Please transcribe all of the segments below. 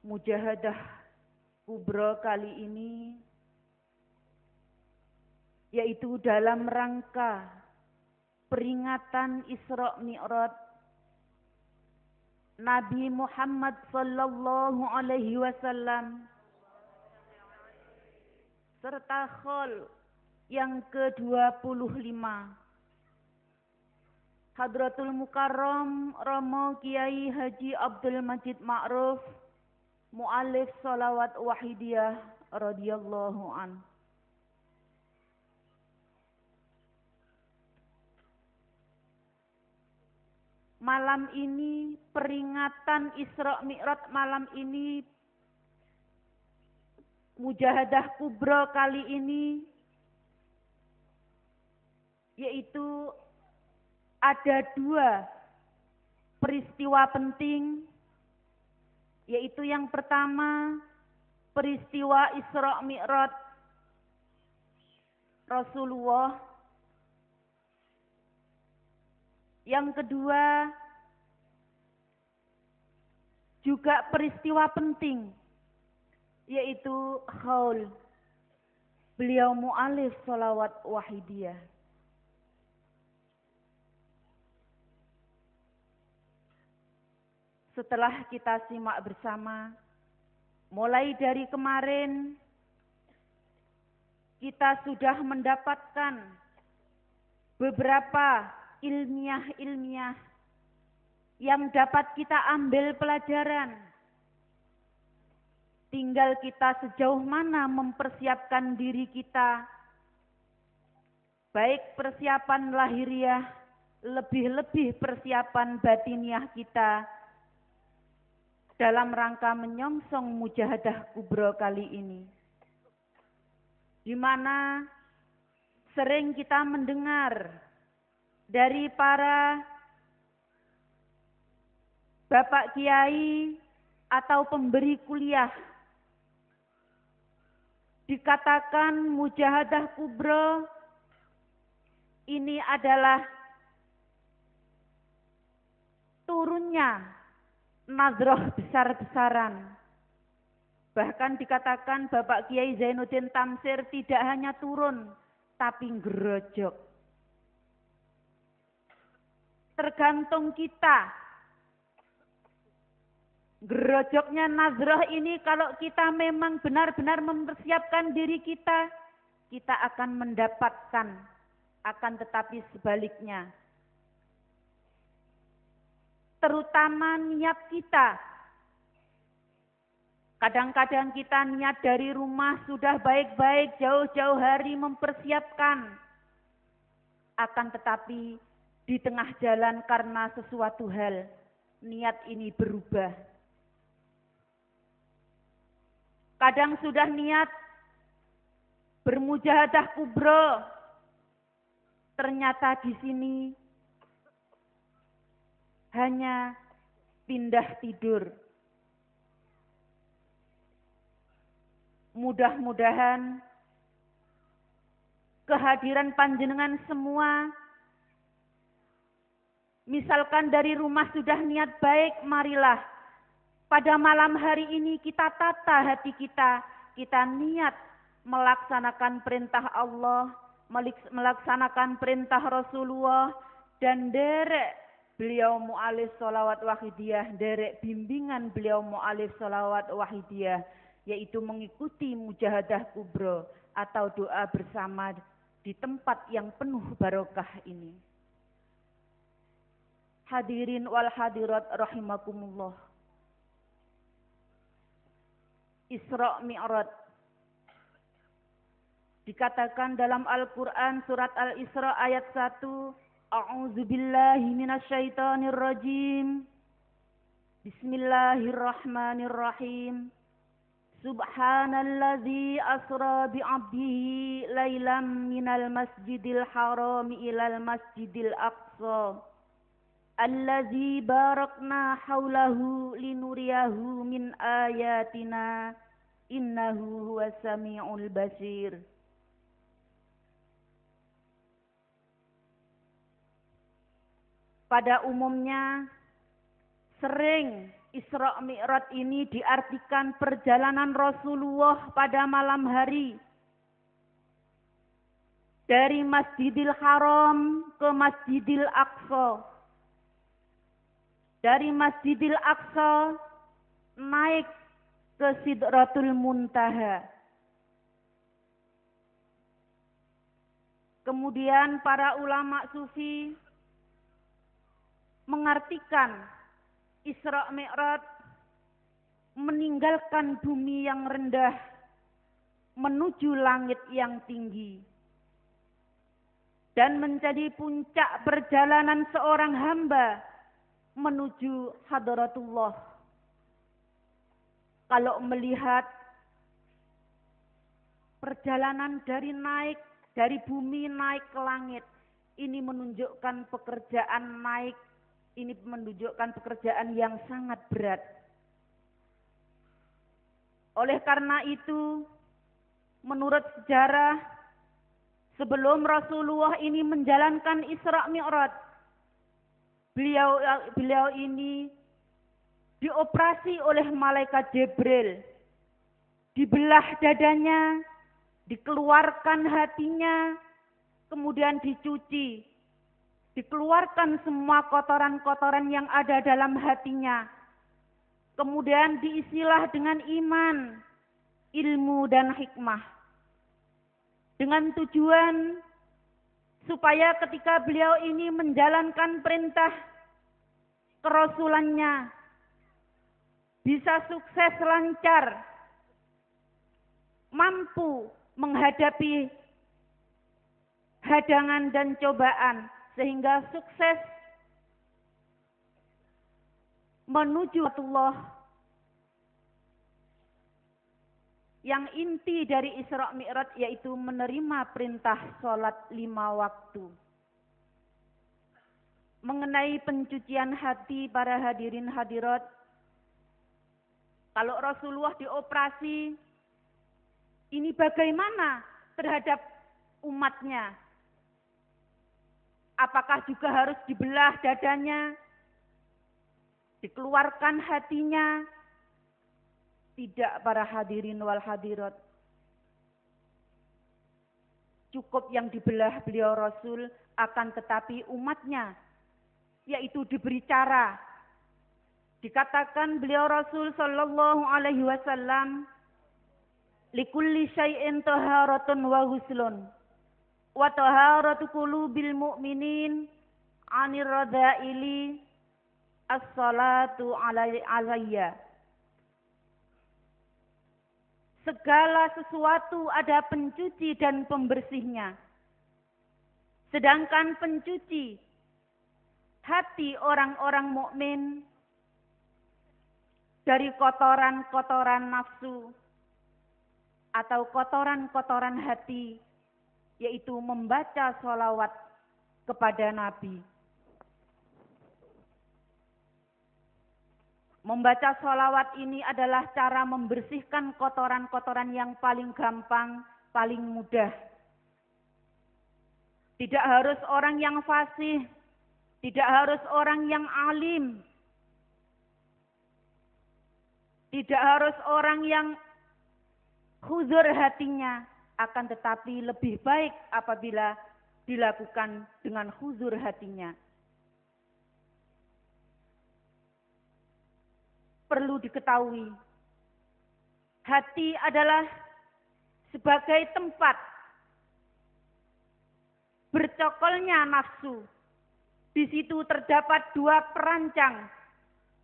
Mujahadah Kubro kali ini yaitu dalam rangka peringatan Isra Mi'raj Nabi Muhammad sallallahu alaihi wasallam serta khol yang ke-25 Hadratul Mukarram Romo Kiai Haji Abdul Majid Ma'ruf Mu'alif Sholawat Wahidiyah radhiyallahu an. Malam ini peringatan Isra Mi'raj malam ini Mujahadah Kubro kali ini yaitu ada dua peristiwa penting, yaitu yang pertama peristiwa Isra Mi'raj Rasulullah, yang kedua juga peristiwa penting yaitu haul beliau mu'alif sholawat wahidiyah. Setelah kita simak bersama, mulai dari kemarin kita sudah mendapatkan beberapa ilmiah yang dapat kita ambil pelajaran. Tinggal kita sejauh mana mempersiapkan diri kita, baik persiapan lahiriah, lebih-lebih persiapan batiniah kita, dalam rangka menyongsong Mujahadah Kubro kali ini, di mana sering kita mendengar dari para bapak kiai atau pemberi kuliah dikatakan Mujahadah Kubro ini adalah turunnya nazroh besar-besaran. Bahkan dikatakan Bapak Kiai Zainuddin Tamsir tidak hanya turun, tapi ngerojok. Tergantung kita. Ngerojoknya nazroh ini kalau kita memang benar-benar mempersiapkan diri kita, kita akan mendapatkan. Akan tetapi sebaliknya, terutama niat kita. Kadang-kadang kita niat dari rumah sudah baik-baik, jauh-jauh hari mempersiapkan. Akan tetapi di tengah jalan karena sesuatu hal, niat ini berubah. Kadang sudah niat bermujahadah kubro, ternyata di sini hanya pindah tidur. Mudah-mudahan kehadiran panjenengan semua, misalkan dari rumah sudah niat baik, marilah pada malam hari ini kita tata hati kita niat melaksanakan perintah Allah, melaksanakan perintah Rasulullah, dan derek beliau mu'alif sholawat wahidiyah, derek bimbingan beliau mu'alif sholawat wahidiyah, yaitu mengikuti mujahadah kubro atau doa bersama di tempat yang penuh barokah ini. Hadirin wal hadirat rahimakumullah. Isra Mi'raj dikatakan dalam Al-Quran surat Al-Isra ayat 1, A'udzubillahi minasyaitonirrajim. Bismillahirrahmanirrahim. Subhanalladzi asra bi'abdihi lailam minal masjidil harami ilal masjidil aqsa. Allazi barakna haulahu linuriyahu min ayatina innahu huwas sami'ul basir. Pada umumnya sering Isra Mi'raj ini diartikan perjalanan Rasulullah pada malam hari dari Masjidil Haram ke Masjidil Aqsa. Dari Masjidil Aqsa naik ke Sidratul Muntaha. Kemudian para ulama sufi mengartikan Isra Mi'raj meninggalkan bumi yang rendah menuju langit yang tinggi dan menjadi puncak perjalanan seorang hamba menuju hadratullah. Kalau melihat perjalanan dari bumi naik ke langit, ini menunjukkan pekerjaan naik. Ini menunjukkan pekerjaan yang sangat berat. Oleh karena itu, menurut sejarah, sebelum Rasulullah ini menjalankan Isra Mi'raj, beliau ini dioperasi oleh malaikat Jibril. Dibelah dadanya, dikeluarkan hatinya, kemudian dicuci. Dikeluarkan semua kotoran-kotoran yang ada dalam hatinya. Kemudian diisilah dengan iman, ilmu dan hikmah. Dengan tujuan supaya ketika beliau ini menjalankan perintah kerasulannya bisa sukses lancar, mampu menghadapi hadangan dan cobaan, sehingga sukses menuju Allah. Yang inti dari Isra Mi'raj yaitu menerima perintah sholat 5 waktu. Mengenai pencucian hati para hadirin hadirat, kalau Rasulullah dioperasi, ini bagaimana terhadap umatnya? Apakah juga harus dibelah dadanya, dikeluarkan hatinya? Tidak, para hadirin wal hadirat. Cukup yang dibelah beliau Rasul, akan tetapi umatnya, yaitu diberi cara. Dikatakan beliau Rasul sallallahu alaihi wasallam, likulli syai'in taharatun wa ghuslun. Wa taharatu qulubil mu'minin 'anir radha'ili as-salatu alayya. Segala sesuatu ada pencuci dan pembersihnya. Sedangkan pencuci hati orang-orang mukmin dari kotoran-kotoran nafsu atau kotoran-kotoran hati, yaitu membaca sholawat kepada Nabi. Membaca sholawat ini adalah cara membersihkan kotoran-kotoran yang paling gampang, paling mudah. Tidak harus orang yang fasih, tidak harus orang yang alim, tidak harus orang yang huzur hatinya, akan tetapi lebih baik apabila dilakukan dengan huzur hatinya. Perlu diketahui, hati adalah sebagai tempat bercokolnya nafsu. Di situ terdapat 2 perancang,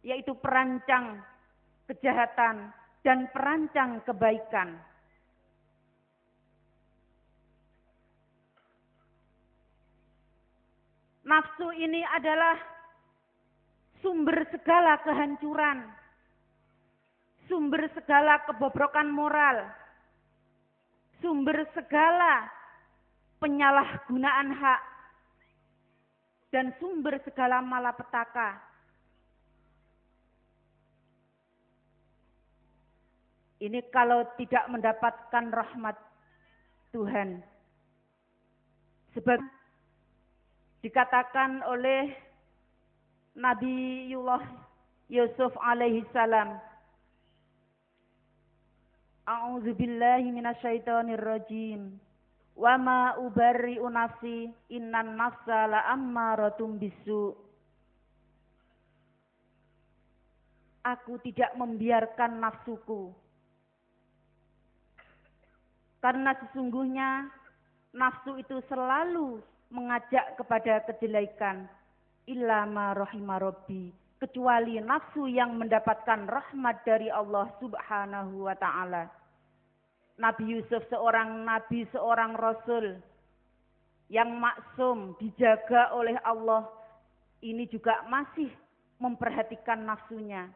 yaitu perancang kejahatan dan perancang kebaikan. Nafsu ini adalah sumber segala kehancuran, sumber segala kebobrokan moral, sumber segala penyalahgunaan hak, dan sumber segala malapetaka. Ini kalau tidak mendapatkan rahmat Tuhan. Sebab dikatakan oleh Nabiullah Yusuf alaihi salam. A'udzu billahi minasyaitonir rajim. Wa ma ubarri'u nafsi innan nafsa la'ammaratun bisu. Aku tidak membiarkan nafsuku, karena sesungguhnya nafsu itu selalu mengajak kepada kejelekan. Illa ma rahima rabbi, kecuali nafsu yang mendapatkan rahmat dari Allah Subhanahu wa ta'ala. Nabi Yusuf seorang nabi, seorang rasul yang maksum, dijaga oleh Allah, ini juga masih memperhatikan nafsunya.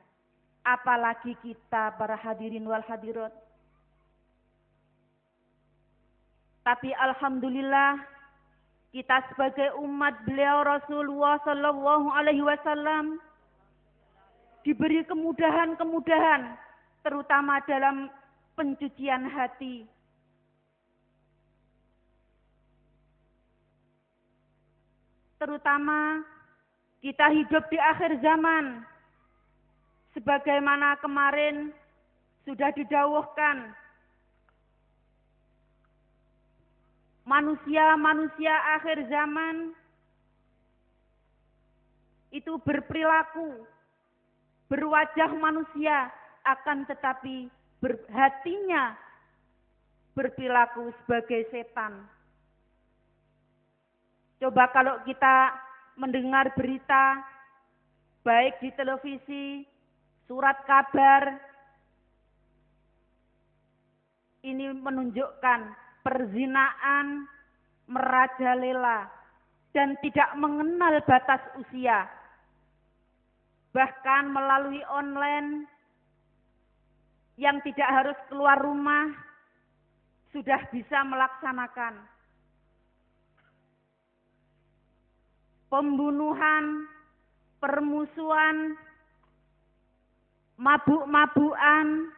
Apalagi kita para hadirin wal hadirat. Tapi alhamdulillah kita sebagai umat beliau Rasulullah sallallahu alaihi wasallam diberi kemudahan-kemudahan, terutama dalam pencucian hati. Terutama kita hidup di akhir zaman. Sebagaimana kemarin sudah didawuhkan, manusia-manusia akhir zaman itu berperilaku, berwajah manusia, akan tetapi hatinya berperilaku sebagai setan. Coba kalau kita mendengar berita, baik di televisi, surat kabar, ini menunjukkan perzinaan merajalela dan tidak mengenal batas usia. Bahkan melalui online yang tidak harus keluar rumah sudah bisa melaksanakan pembunuhan, permusuhan, mabuk-mabukan.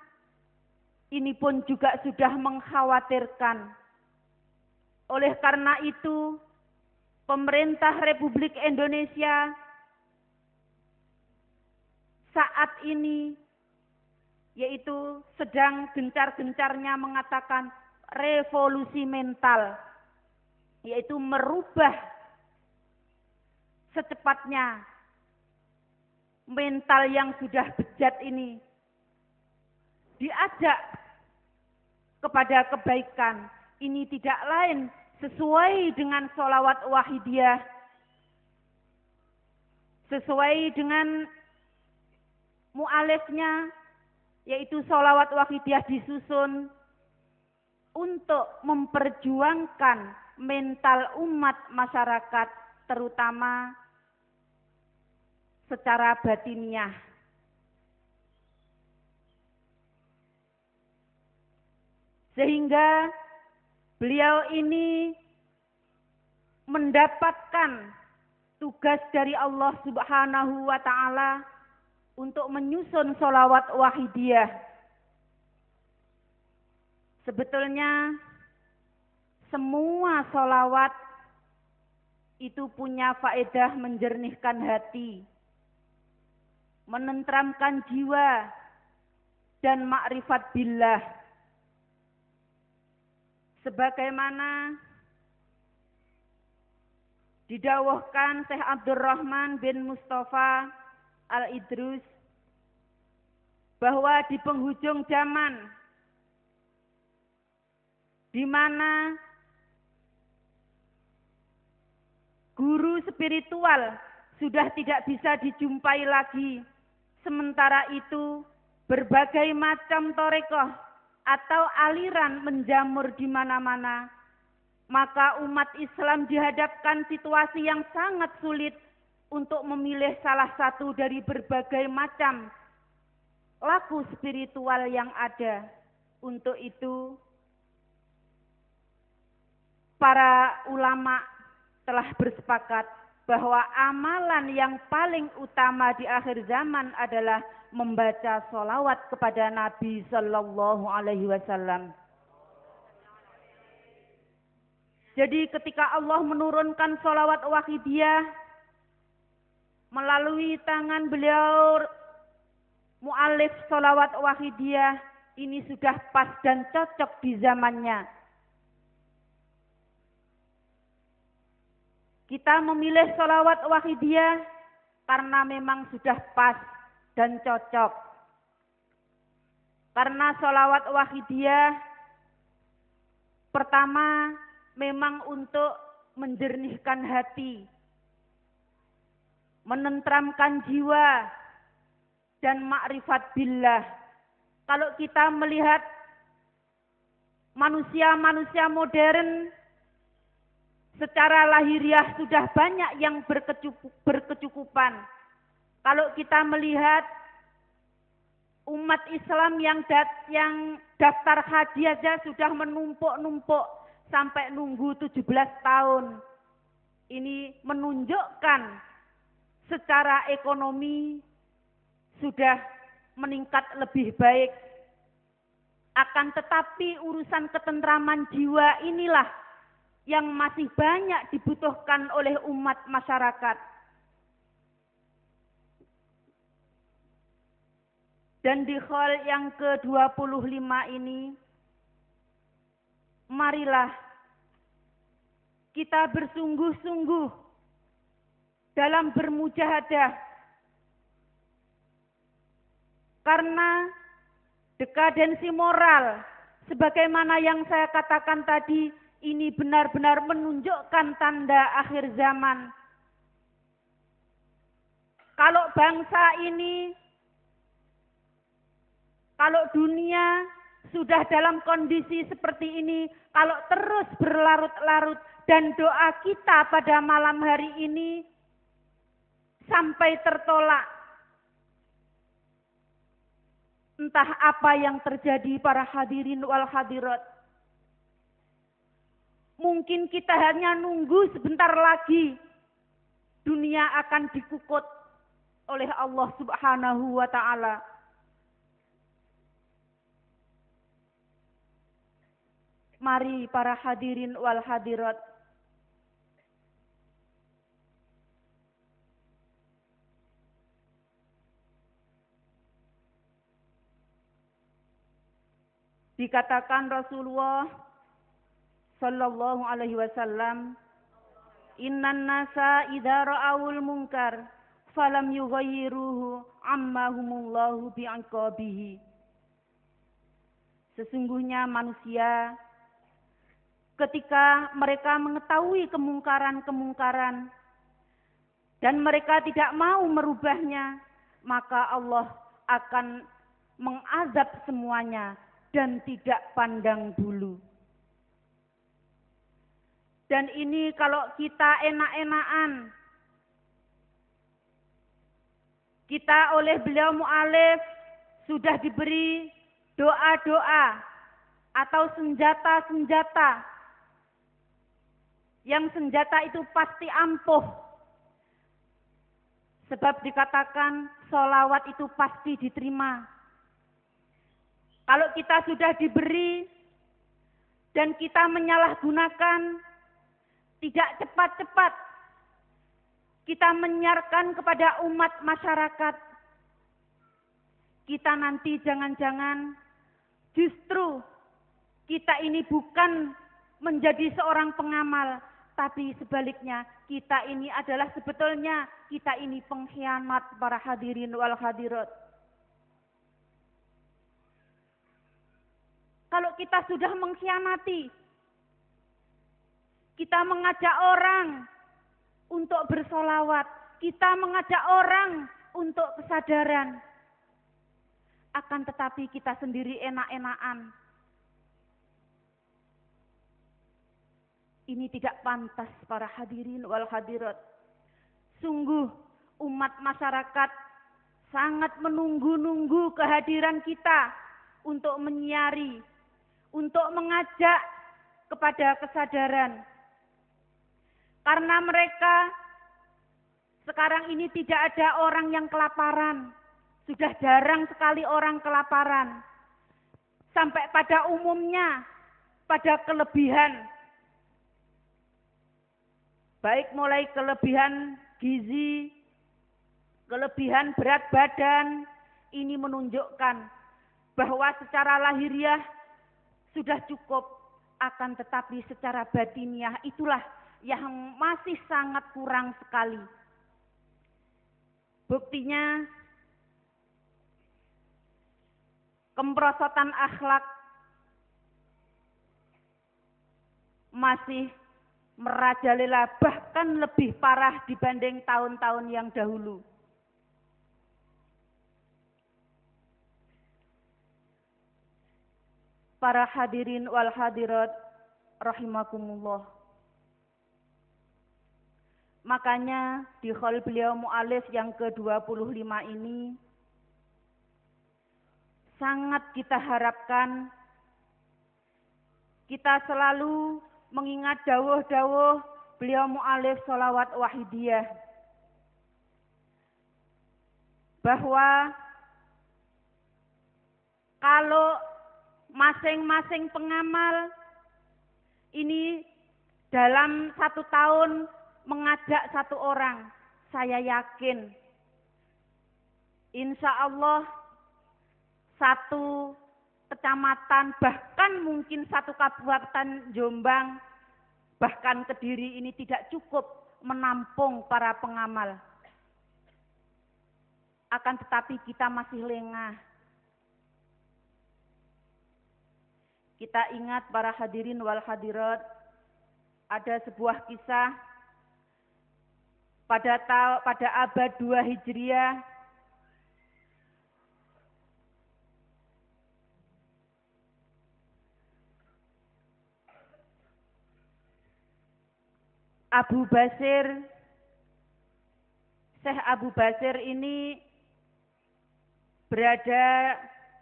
Ini pun juga sudah mengkhawatirkan. Oleh karena itu, pemerintah Republik Indonesia saat ini yaitu sedang gencar-gencarnya mengatakan revolusi mental, yaitu merubah secepatnya mental yang sudah bejat ini, diajak kepada kebaikan. Ini tidak lain sesuai dengan sholawat wahidiyah, sesuai dengan mu'alifnya, yaitu sholawat wahidiyah disusun untuk memperjuangkan mental umat masyarakat, terutama secara batiniah. Sehingga beliau ini mendapatkan tugas dari Allah Subhanahu wa ta'ala untuk menyusun sholawat wahidiyah. Sebetulnya semua sholawat itu punya faedah menjernihkan hati, menenteramkan jiwa, dan makrifat billah. Sebagaimana didawuhkan Syekh Abdurrahman bin Mustafa Al-Idrus, bahwa di penghujung zaman di mana guru spiritual sudah tidak bisa dijumpai lagi, sementara itu berbagai macam thariqah atau aliran menjamur di mana-mana, maka umat Islam dihadapkan situasi yang sangat sulit untuk memilih salah satu dari berbagai macam laku spiritual yang ada. Untuk itu, para ulama telah bersepakat bahwa amalan yang paling utama di akhir zaman adalah membaca sholawat kepada Nabi Sallallahu Alaihi Wasallam. Jadi ketika Allah menurunkan sholawat wahidiyah melalui tangan beliau mu'alif sholawat wahidiyah ini sudah pas dan cocok di zamannya. Kita memilih sholawat wahidiyah karena memang sudah pas dan cocok. Karena sholawat wahidiyah pertama memang untuk menjernihkan hati, menenteramkan jiwa, dan makrifat billah. Kalau kita melihat manusia-manusia modern, secara lahiriah sudah banyak yang berkecukupan. Kalau kita melihat umat Islam yang daftar haji aja sudah menumpuk-numpuk sampai nunggu 17 tahun. Ini menunjukkan secara ekonomi sudah meningkat lebih baik. Akan tetapi urusan ketentraman jiwa inilah yang masih banyak dibutuhkan oleh umat masyarakat. Dan di hal yang ke-25 ini, marilah kita bersungguh-sungguh dalam bermujahadah. Karena dekadensi moral, sebagaimana yang saya katakan tadi, ini benar-benar menunjukkan tanda akhir zaman. Kalau bangsa ini, kalau dunia sudah dalam kondisi seperti ini, kalau terus berlarut-larut dan doa kita pada malam hari ini sampai tertolak, entah apa yang terjadi para hadirin wal hadirat. Mungkin kita hanya nunggu sebentar lagi dunia akan dikukut oleh Allah Subhanahu wa ta'ala. Mari para hadirin wal hadirat, dikatakan Rasulullah sallallahu alaihi wasallam, innan nasa idza ra'awul munkar falam yughayyiruhu ammahumullahu bi'iqabihi. Sesungguhnya manusia ketika mereka mengetahui kemungkaran-kemungkaran dan mereka tidak mau merubahnya, maka Allah akan mengazab semuanya dan tidak pandang bulu. Dan ini kalau kita enak-enakan, kita oleh beliau mu'alif sudah diberi doa-doa atau senjata-senjata, yang senjata itu pasti ampuh. Sebab dikatakan sholawat itu pasti diterima. Kalau kita sudah diberi dan kita menyalahgunakan, tidak cepat-cepat kita menyiarkan kepada umat masyarakat, kita nanti jangan-jangan justru kita ini bukan menjadi seorang pengamal, tapi sebaliknya kita ini adalah sebetulnya kita ini pengkhianat para hadirin wal hadirat. Kalau kita sudah mengkhianati, kita mengajak orang untuk bersolawat, kita mengajak orang untuk kesadaran, akan tetapi kita sendiri enak-enakan. Ini tidak pantas para hadirin wal hadirat. Sungguh umat masyarakat sangat menunggu-nunggu kehadiran kita untuk menyiari, untuk mengajak kepada kesadaran. Karena mereka sekarang ini tidak ada orang yang kelaparan. Sudah jarang sekali orang kelaparan. Sampai pada umumnya, pada kelebihan. Baik mulai kelebihan gizi, kelebihan berat badan, ini menunjukkan bahwa secara lahiriah sudah cukup, akan tetapi secara batiniah itulah yang masih sangat kurang sekali. Buktinya kemerosotan akhlak masih merajalela, bahkan lebih parah dibanding tahun-tahun yang dahulu. Para hadirin wal hadirat rahimakumullah. Makanya di haul beliau mu'alif yang ke-25 ini sangat kita harapkan kita selalu mengingat dawuh-dawuh beliau mu'alif sholawat wahidiyah, bahwa kalau masing-masing pengamal ini dalam 1 tahun mengajak 1 orang, saya yakin insya Allah 1 kecamatan, bahkan mungkin 1 kabupaten Jombang, bahkan Kediri ini tidak cukup menampung para pengamal. Akan tetapi kita masih lengah. Kita ingat para hadirin wal hadirat, ada sebuah kisah pada abad 2 Hijriah, Syekh Abu Basir ini berada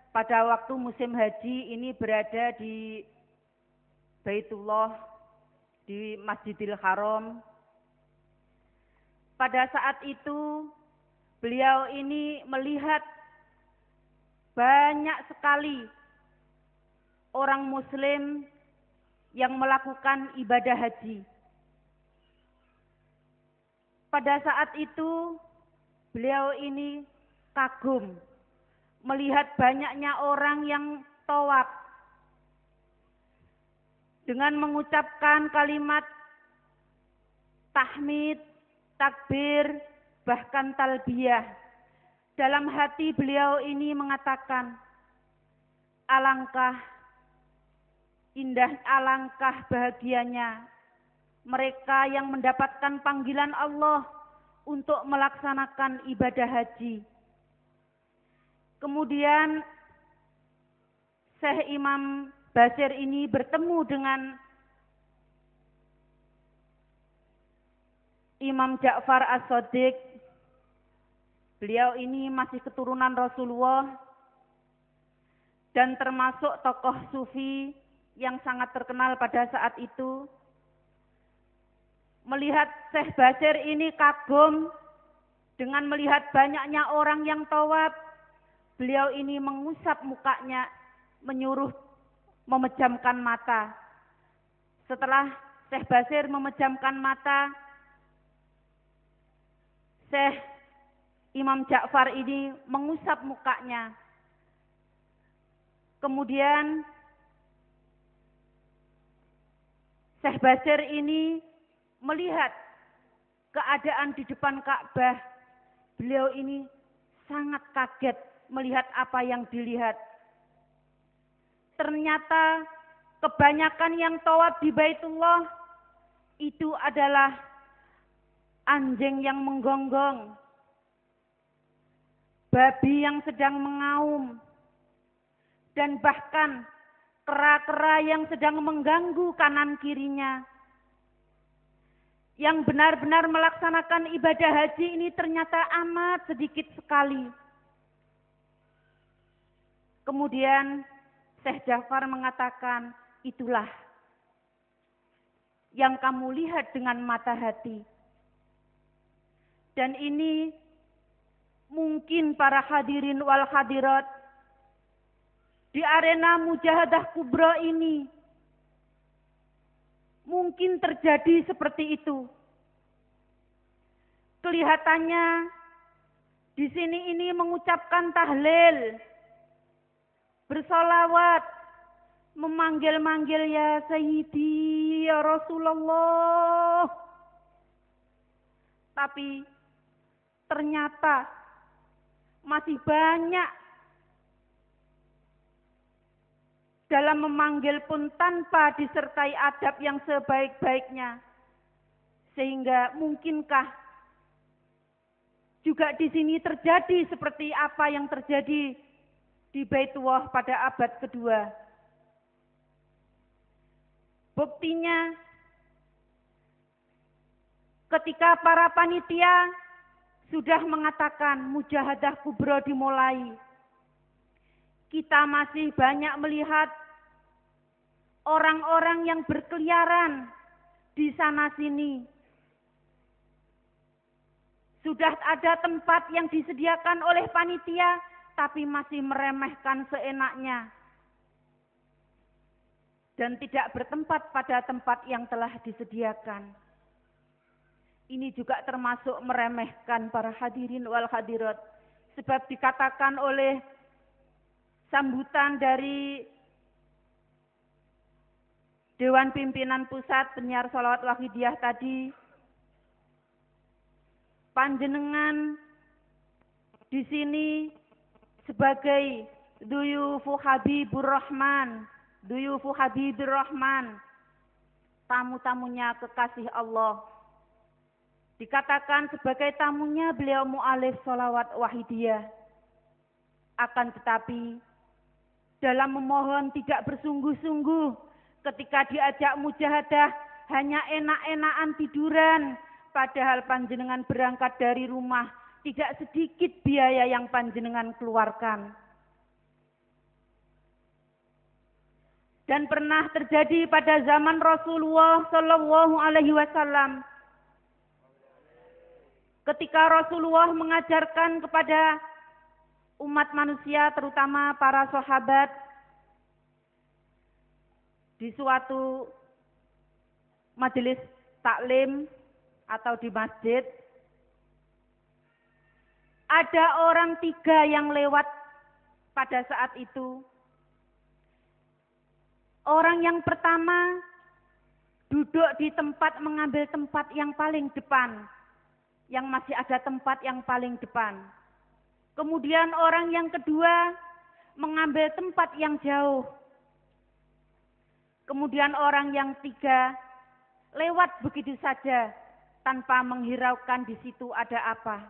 pada waktu musim haji, ini berada di Baitullah, di Masjidil Haram. Pada saat itu beliau ini melihat banyak sekali orang muslim yang melakukan ibadah haji. Pada saat itu beliau ini kagum melihat banyaknya orang yang tawaf dengan mengucapkan kalimat tahmid, takbir, bahkan talbiyah. Dalam hati beliau ini mengatakan, alangkah indah, alangkah bahagianya mereka yang mendapatkan panggilan Allah untuk melaksanakan ibadah haji. Kemudian Syekh Imam Basir ini bertemu dengan Imam Ja'far As-Shadiq. Beliau ini masih keturunan Rasulullah dan termasuk tokoh sufi yang sangat terkenal pada saat itu. Melihat Syekh Basir ini kagum dengan melihat banyaknya orang yang tawaf, beliau ini mengusap mukanya, menyuruh memejamkan mata. Setelah Syekh Basir memejamkan mata, Syekh Imam Ja'far ini mengusap mukanya. Kemudian Syekh Basir ini melihat keadaan di depan Ka'bah. Beliau ini sangat kaget melihat apa yang dilihat. Ternyata kebanyakan yang tawaf di Baitullah itu adalah anjing yang menggonggong, babi yang sedang mengaum, dan bahkan kera-kera yang sedang mengganggu kanan kirinya. Yang benar-benar melaksanakan ibadah haji ini ternyata amat sedikit sekali. Kemudian Syekh Ja'far mengatakan, itulah yang kamu lihat dengan mata hati. Dan ini mungkin para hadirin wal hadirat di arena mujahadah kubra ini mungkin terjadi seperti itu. Kelihatannya di sini ini mengucapkan tahlil, bersolawat, memanggil-manggil ya Sayyidi ya Rasulullah. Tapi ternyata masih banyak dalam memanggil pun tanpa disertai adab yang sebaik-baiknya. Sehingga mungkinkah juga di sini terjadi seperti apa yang terjadi di Baitullah pada abad kedua. Buktinya ketika para panitia sudah mengatakan mujahadah kubro dimulai, kita masih banyak melihat orang-orang yang berkeliaran di sana sini. Sudah ada tempat yang disediakan oleh panitia, tapi masih meremehkan seenaknya. Dan tidak bertempat pada tempat yang telah disediakan. Ini juga termasuk meremehkan para hadirin wal hadirat. Sebab dikatakan oleh sambutan dari Dewan Pimpinan Pusat Penyiar Sholawat Wahidiyah tadi, panjenengan di sini sebagai duyufu Habibur Rahman, tamu-tamunya kekasih Allah. Dikatakan sebagai tamunya beliau mu'alif sholawat wahidiyah. Akan tetapi dalam memohon tidak bersungguh-sungguh, ketika diajak mujahadah hanya enak-enakan tiduran, padahal panjenengan berangkat dari rumah tidak sedikit biaya yang panjenengan keluarkan. Dan pernah terjadi pada zaman Rasulullah Shallallahu Alaihi Wasallam, ketika Rasulullah mengajarkan kepada umat manusia, terutama para sahabat, di suatu majelis taklim atau di masjid, ada orang 3 yang lewat pada saat itu. Orang yang pertama duduk di tempat, mengambil tempat yang paling depan, yang masih ada tempat yang paling depan. Kemudian orang yang kedua mengambil tempat yang jauh. Kemudian orang yang 3 lewat begitu saja tanpa menghiraukan di situ ada apa.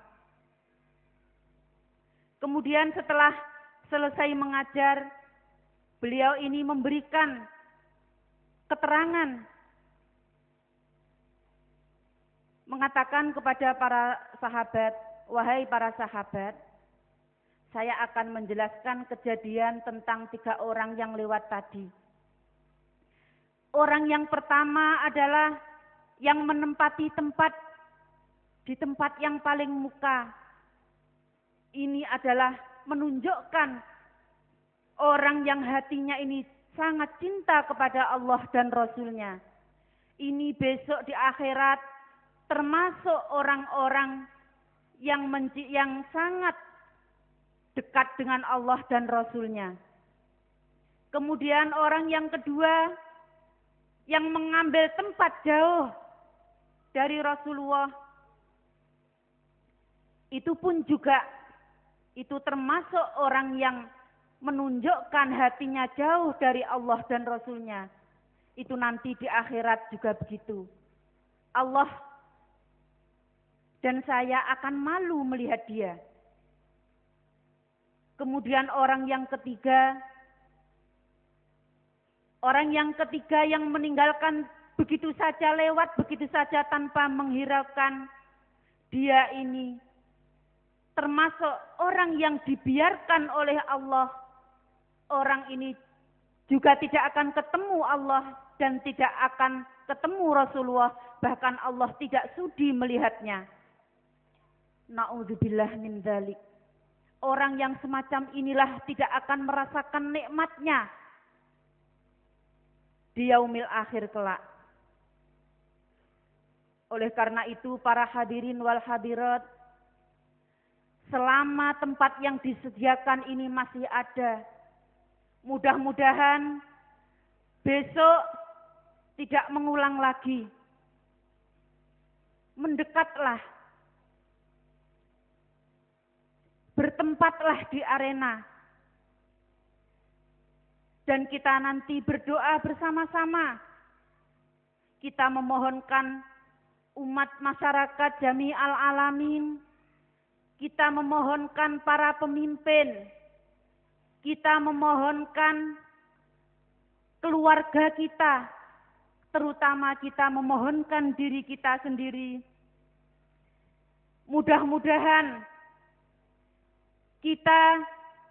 Kemudian setelah selesai mengajar, beliau ini memberikan keterangan, mengatakan kepada para sahabat, wahai para sahabat, saya akan menjelaskan kejadian tentang 3 orang yang lewat tadi. Orang yang pertama adalah yang menempati tempat di tempat yang paling muka. Ini adalah menunjukkan orang yang hatinya ini sangat cinta kepada Allah dan Rasul-Nya. Ini besok di akhirat termasuk orang-orang yang sangat dekat dengan Allah dan Rasul-Nya. Kemudian orang yang kedua yang mengambil tempat jauh dari Rasulullah, itu pun juga itu termasuk orang yang menunjukkan hatinya jauh dari Allah dan Rasul-Nya. Itu nanti di akhirat juga begitu. Allah dan saya akan malu melihat dia. Kemudian orang yang ketiga yang meninggalkan begitu saja, lewat begitu saja tanpa menghiraukan, dia ini termasuk orang yang dibiarkan oleh Allah. Orang ini juga tidak akan ketemu Allah dan tidak akan ketemu Rasulullah, bahkan Allah tidak sudi melihatnya. Na'udzubillah min dzalik. Orang yang semacam inilah tidak akan merasakan nikmatnya di yaumil akhir kelak. Oleh karena itu para hadirin wal hadirat, selama tempat yang disediakan ini masih ada. Mudah-mudahan besok tidak mengulang lagi. Mendekatlah, bertempatlah di arena, dan kita nanti berdoa bersama-sama. Kita memohonkan umat masyarakat jami'al alamin, kita memohonkan para pemimpin, kita memohonkan keluarga kita, terutama kita memohonkan diri kita sendiri. Mudah-mudahan kita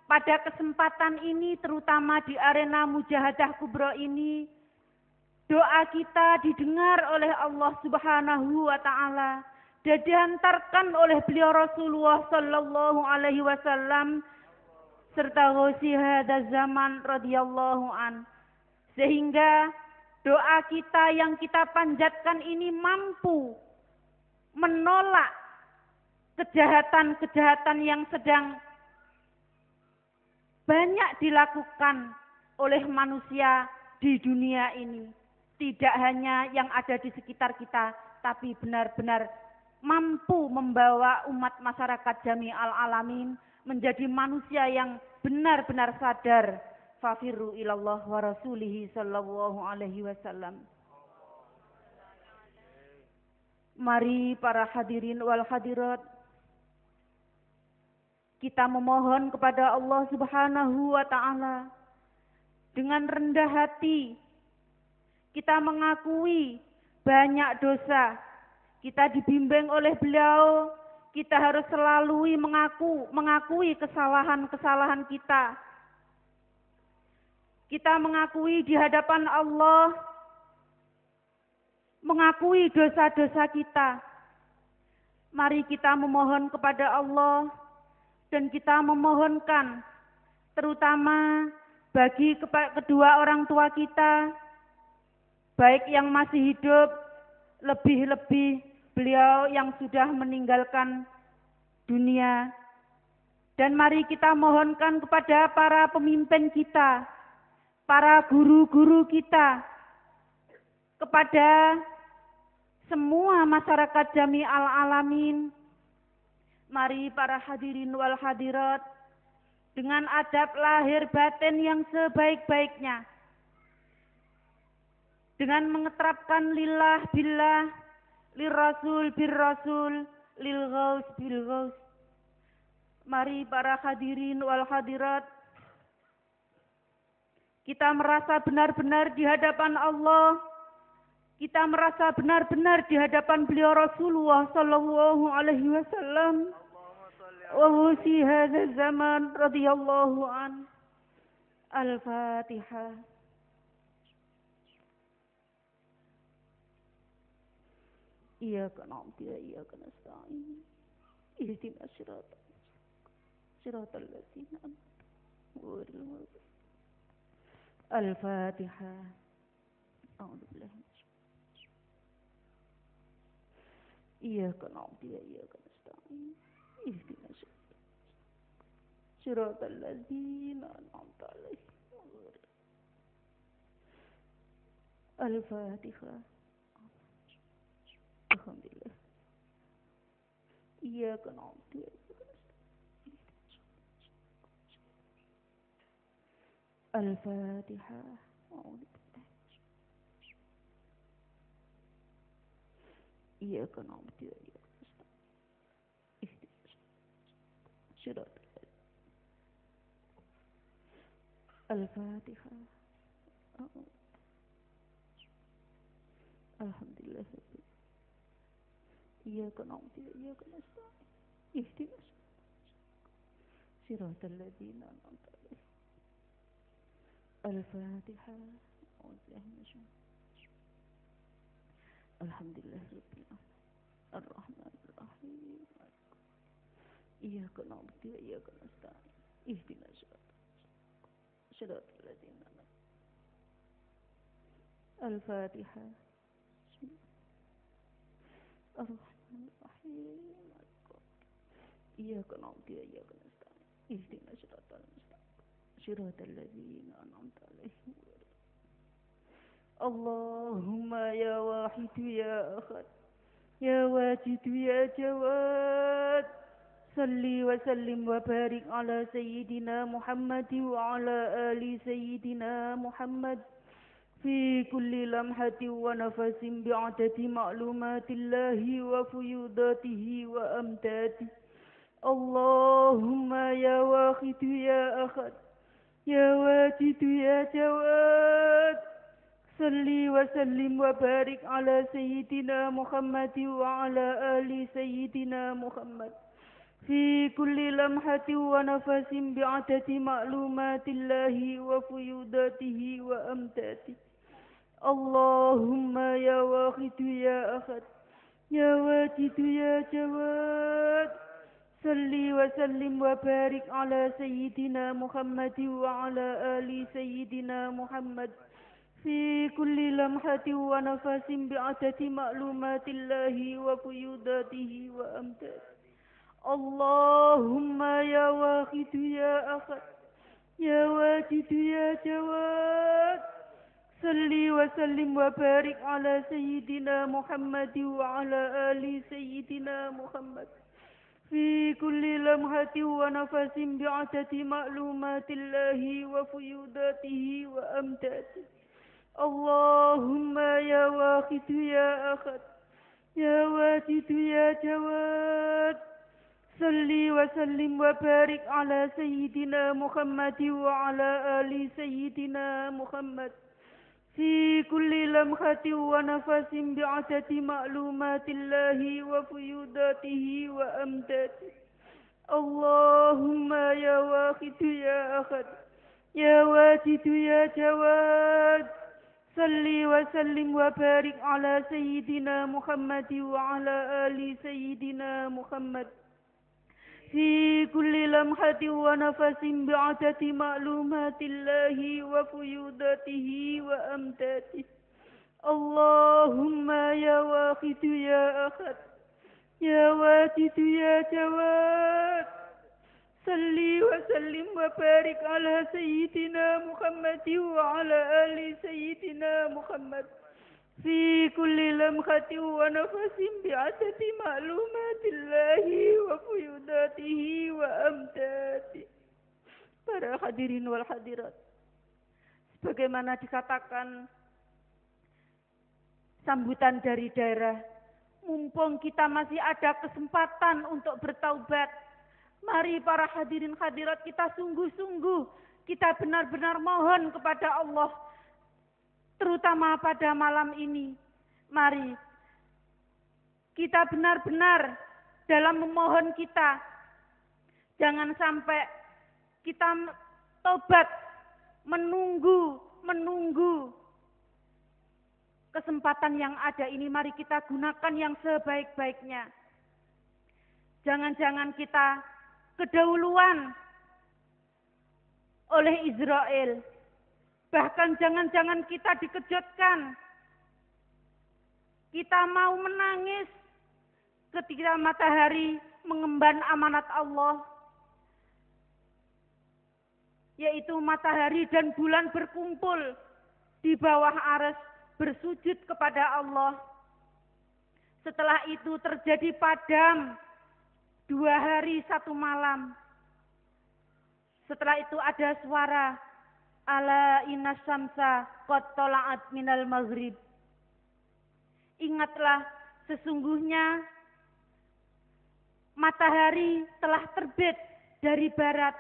pada kesempatan ini, terutama di arena Mujahadah Kubro ini, doa kita didengar oleh Allah Subhanahu wa Ta'ala dan dihantarkan oleh beliau Rasulullah Sallallahu Alaihi Wasallam serta Ghusi hadzal zaman radhiyallahu an, sehingga doa kita yang kita panjatkan ini mampu menolak kejahatan-kejahatan yang sedang banyak dilakukan oleh manusia di dunia ini. Tidak hanya yang ada di sekitar kita, tapi benar-benar mampu membawa umat masyarakat jami'al alamin menjadi manusia yang benar-benar sadar. Fafirru ilallah wa rasulihi sallallahu alaihi wasallam. Mari para hadirin wal hadirat, kita memohon kepada Allah Subhanahu wa Ta'ala dengan rendah hati. Kita mengakui banyak dosa. Kita dibimbing oleh beliau, kita harus selalu mengakui kesalahan-kesalahan kita. Kita mengakui di hadapan Allah, mengakui dosa-dosa kita. Mari kita memohon kepada Allah dan kita memohonkan terutama bagi kedua orang tua kita, baik yang masih hidup, lebih-lebih beliau yang sudah meninggalkan dunia. Dan mari kita mohonkan kepada para pemimpin kita, para guru-guru kita, kepada semua masyarakat jami'al alamin. Mari para hadirin wal hadirat, dengan adab lahir batin yang sebaik-baiknya, dengan mengeterapkan lillah billah, lirrasul birrasul, lilghaus bilghaus. Mari para hadirin wal hadirat, kita merasa benar-benar di hadapan Allah, kita merasa benar-benar di hadapan beliau Rasulullah Sallallahu Alaihi Wasallam. Wa husi hadzal zaman radhiyallahu an. Al-Fatihah. Iyyaka na'budu wa iyyaka nasta'in. Ihdinas siratal ladzina an'amta 'alaihim. Al-Fatihah. A'udzu billahi Iyyaka na'budu wa iyyaka nasta'in. Ihdinas siratal ladzina an'amta 'alaihim. Al-Fatihah. Alhamdulillah. Iyyaka na'budu wa iyyaka nasta'in. Al-Fatihah. A'udzu Iyyaka na'budu wa iyyaka nasta'in. Ihdinas siratal Al-Fatihah. Alhamdulillah. Iyyaka na'budu wa iyyaka nasta'in. Ihdinas siratal ladzina an'amta 'alaihim. Al-Fatihah. Alhamdulillah rabbil alamin. Ar-Rahmanir Rahim. Iyyaka na'budu wa iyyaka nasta'in. Ihdinas siratal ladzina an'amta 'alaihim. Al-Fatihah. Ar-Rahmanir Rahim. iyyaka na'budu wa iyyaka nasta'in. Ihdinas siratal mustaqim. Siratal ladzina an'amta 'alaihim. Allahumma ya wahid ya ahad. Ya wajid ya jawad. Salli wa sallim wa barik ala sayyidina Muhammad wa ala ali sayyidina Muhammad. في كل لمحة ونفس بعدد معلومات الله وفيوضاته وأمداده. اللهم يا واحد يا أحد يا واجد يا جواد. صل وسلم وبارك على سيدنا محمد وعلى آل سيدنا محمد في كل لمحة ونفس بعدد معلومات الله وفيوضاته وأمداده. اللهم يا واحد يا أحد يا واجد يا جواد. صل وسلم وبارك على سيدنا محمد وعلى آل سيدنا محمد في كل لمحة ونفس بعدد معلومات الله وفيوضاته وأمداده. اللهم يا واحد يا أحد يا واجد يا جواد. صل وسلم وبارك على سيدنا محمد وعلى آل سيدنا محمد في كل لمحة ونفس بعدد معلومات الله وفيوضاته وأمداده. اللهم يا واحد يا أحد يا واجد يا جواد. صل وسلم وبارك على سيدنا محمد وعلى آل سيدنا محمد في كل لمحة ونفس بعدد معلومات الله وفيوضاته وأمداده. اللهم يا واحد يا أحد يا واجد يا جواد. صل وسلم وبارك على سيدنا محمد وعلى آل سيدنا محمد في كل لمحة ونفس بعدد معلومات الله وفيوضاته وأمداده. اللهم يا واحد يا أحد يا واجد يا جواد. صل وسلم وبارك على سيدنا محمد وعلى آل سيدنا محمد في كل لمحة ونفس بعدد معلومات الله وفيوضاته وأمداده. Para hadirin wal hadirat, sebagaimana dikatakan sambutan dari daerah, mumpung kita masih ada kesempatan untuk bertaubat, mari para hadirin hadirat kita sungguh-sungguh, kita benar-benar mohon kepada Allah, terutama pada malam ini. Mari kita benar-benar dalam memohon kita, jangan sampai kita tobat menunggu kesempatan yang ada ini. Mari kita gunakan yang sebaik-baiknya. Jangan-jangan kita kedahuluan oleh Israel. Bahkan jangan-jangan kita dikejutkan. Kita mau menangis ketika matahari mengemban amanat Allah, yaitu matahari dan bulan berkumpul di bawah arsy bersujud kepada Allah. Setelah itu terjadi padam 2 hari 1 malam. Setelah itu ada suara, ala inna syamsa qad tala'at minal maghrib. Ingatlah, sesungguhnya matahari telah terbit dari barat.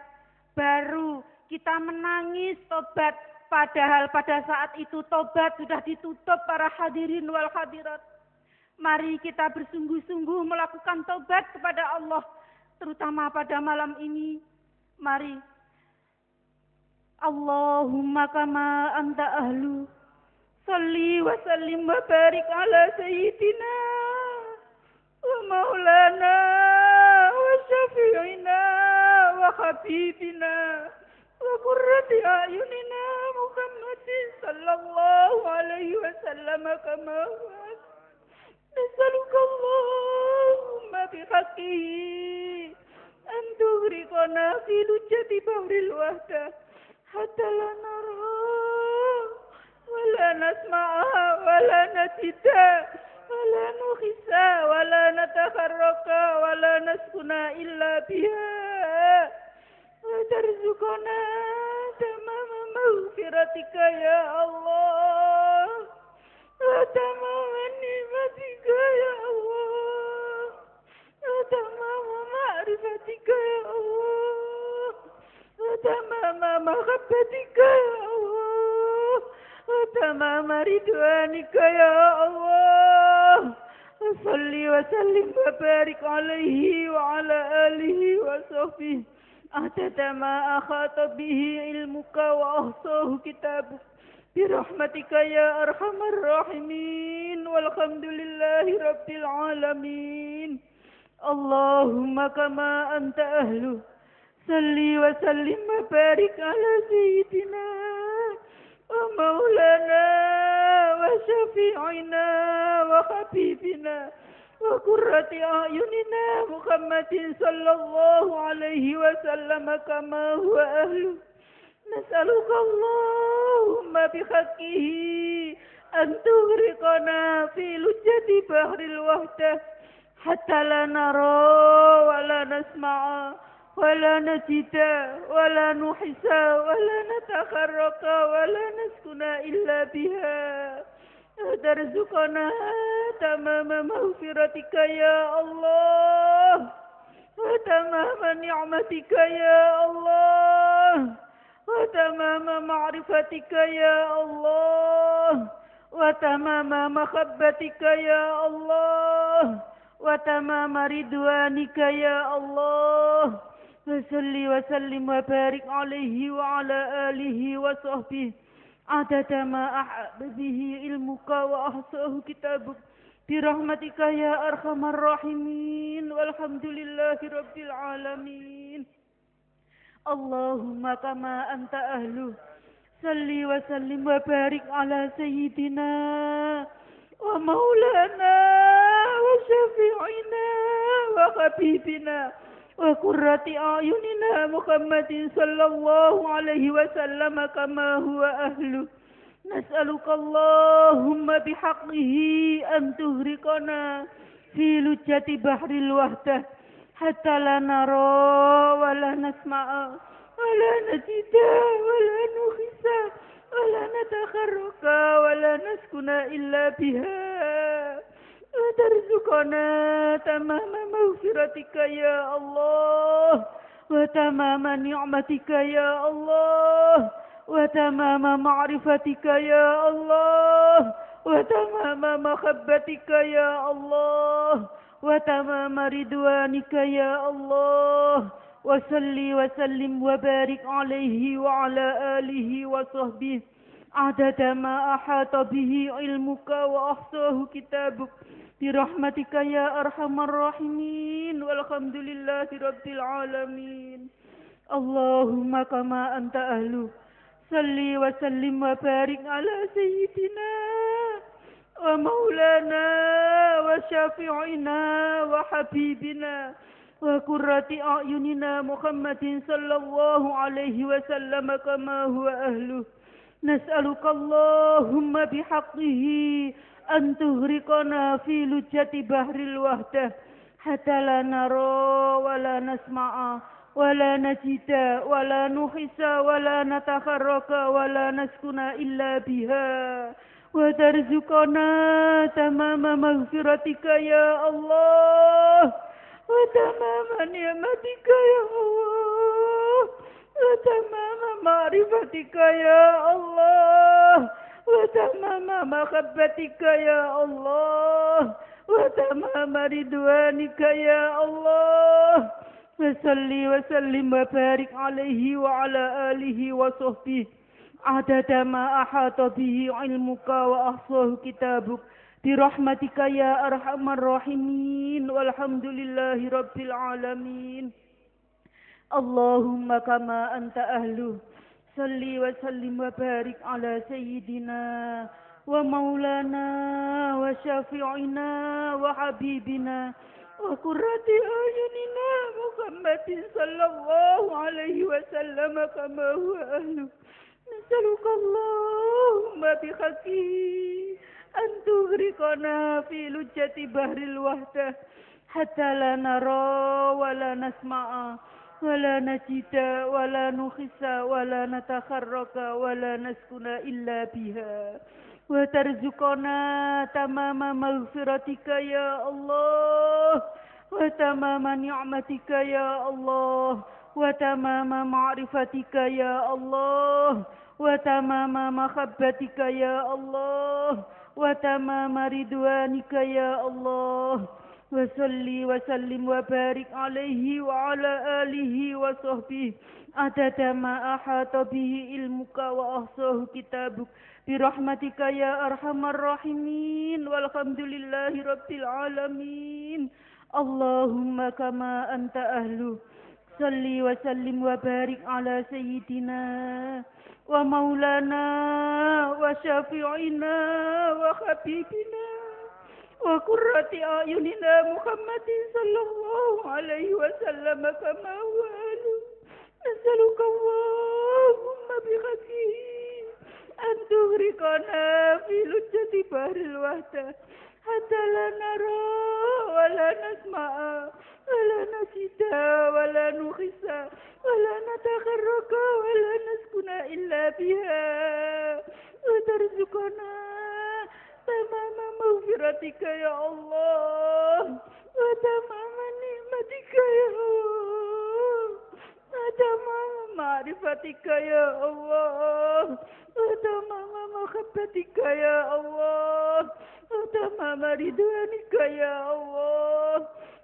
Baru kita menangis tobat, padahal pada saat itu tobat sudah ditutup para hadirin wal hadirat. Mari kita bersungguh-sungguh melakukan tobat kepada Allah, terutama pada malam ini. Mari. Allahumma kama anta ahlu, salli wa sallim wa barik ala sayyidina wa maulana wa syafi'ina wa habibina wa qurrati a'yunina Muhammadin sallallahu alaihi wasallam kama huwa. Nas'aluka Allahumma bihaqqihi أن تغرقنا في لجة بحر الوحدة حتى لا نرها ولا نسمعها ولا نجدها ولا نخسا ولا نتحرك ولا نسكن إلا بها وترزقنا تمام مغفرتك يا الله وتمام نعمتك يا الله وتمام معرفتك يا الله وتمام محبتك يا الله وتمام رضوانك يا الله وصل وسلم وبارك عليه وعلى آله وصحبه عدد ما أحاط به علمك وأحصاه كتابك برحمتك يا أرحم الراحمين والحمد لله رب العالمين. اللهم كما أنت أهله صل وسلم وبارك على سيدنا ومولانا وشفيعنا وحبيبنا وقرة أعيننا محمد صلى الله عليه وسلم كما هو أهله. نسألك اللهم بحقه أن تغرقنا في لجة بحر الوحدة حتى لا نرى ولا نسمع ولا نجد ولا نحس ولا نتحرك ولا نسكن إلا بها وترزقنا تمام مغفرتك يا الله وتمام نعمتك يا الله وتمام معرفتك يا الله وتمام محبتك يا الله وتمام رضوانك يا الله وصل وسلم وبارك عليه وعلى آله وصحبه عدد ما أحاط به علمك وأحصاه كتابك برحمتك يا أرحم الراحمين والحمد لله رب العالمين. اللهم كما أنت أهله صل وسلم وبارك على سيدنا ومولانا وشفيعنا وحبيبنا وقرة أعيننا محمد صلى الله عليه وسلم كما هو أهله. نسألك اللهم بحقه أن تغرقنا في لجة بحر الوحدة حتى لا نرى ولا نسمع ولا نجد ولا نخس ولا نتحرك ولا نسكن إلا بها وترزقنا تمام مغفرتك يا الله وتمام نعمتك يا الله وتمام معرفتك يا الله وتمام محبتك يا الله وتمام رضوانك يا الله وصل وسلم وبارك عليه وعلى آله وصحبه عدد ما أحاط به علمك وأحصاه كتابك برحمتك يا أرحم الراحمين والحمد لله رب العالمين. اللهم كما أنت أهله صل وسلم وبارك على سيدنا ومولانا وشافعنا وحبيبنا وقرة أعيننا محمد صلى الله عليه وسلم كما هو أهله. نسألك اللهم بحقه أن تغرقنا في لجة بحر الوحدة حتى لا نرى ولا نسمع ولا نجد ولا نحس ولا نتحرك ولا نسكن إلا بها وترزقنا تمام مغفرتك يا الله وتمام نعمتك يا الله وتمام معرفتك يا الله وتمام محبتك يا الله وتمام رضوانك يا الله وصل وسلم وبارك عليه وعلى آله وصحبه عدد ما أحاط به علمك وأحصاه كتابك برحمتك يا أرحم الراحمين والحمد لله رب العالمين. اللهم كما أنت أهله صل وسلم وبارك على سيدنا ومولانا وشافعنا وحبيبنا وقرة أعيننا محمد صلى الله عليه وسلم كما هو أهله. نسألك اللهم بحقه أن تغرقنا في لجة بحر الوحدة حتى لا نرى ولا نسمع ولا نجد ولا نخس ولا نتخرق ولا نسكن إلا بها، وترزقنا تمام مغفرتك يا الله، وتمام نعمتك يا الله، وتمام معرفتك يا الله، وتمام محبتك يا الله، وتمام رضوانك يا الله. وصلي وسلم وبارك عليه وعلى آله وصحبه عدد ما أحاط به علمك وأحصاه كتابك برحمتك يا أرحم الراحمين، والحمد لله رب العالمين. اللهم كما أنت أهله صلي وسلم وبارك على سيدنا ومولانا وشافعنا وحبيبنا وقرة أعيننا محمد صلى الله عليه وسلم كما هو أهله. نسألك اللهم بحقه أن تغرقنا في لجة بحر الوحدة حتى لا نرى ولا نسمع ولا نجد ولا نخس ولا نتخرق ولا نسكن إلا بها، وترزقنا تمام مغفرتك يا الله، وتمام نعمتك يا الله، وتمام معرفتك يا الله، وتمام محبتك يا الله، وتمام رضوانك يا الله.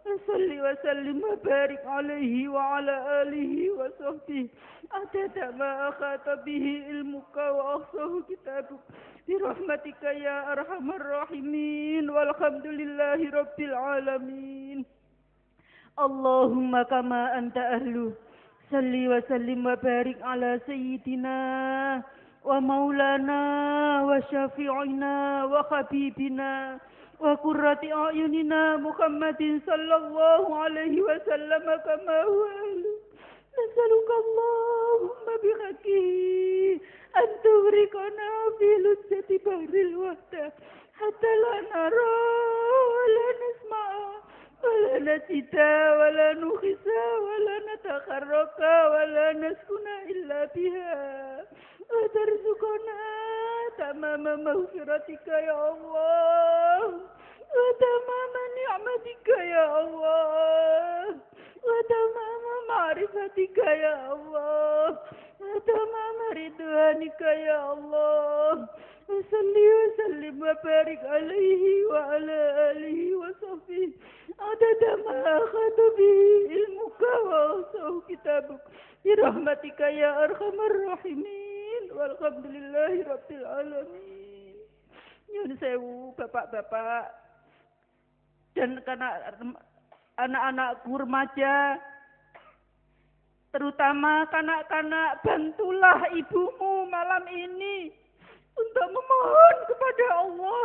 وصل وسلم وبارك عليه وعلى آله وصحبه عدد ما أحاط به علمك وأحصاه كتابك برحمتك يا أرحم الراحمين، والحمد لله رب العالمين. اللهم كما أنت أهله صل وسلم وبارك على سيدنا ومولانا وشافعنا وحبيبنا وقرة أعيننا محمد صلى الله عليه وسلم كما هو أهله. نسألك اللهم بحقه أن تغرقنا في لجة بحر الوحدة حتى لا نرى ولا نسمع ولا نجد ولا نخس ولا نتخرق ولا نسكن إلا بها، وترزقنا تمام مغفرتك يا الله، وتمام نعمتك يا الله، وتمام معرفتك يا الله، وتمام رضوانك يا الله. وصلي وسلم وبارك عليه وعلى آله وصحبه عدد ما أخذ به علمك وأحصاه كتابك برحمتك يا أرحم الراحمين، والحمد لله رب العالمين. Nyun sewu bapak-bapak dan anak-anak remaja, terutama kanak-kanak, bantulah ibumu malam ini untuk memohon kepada Allah.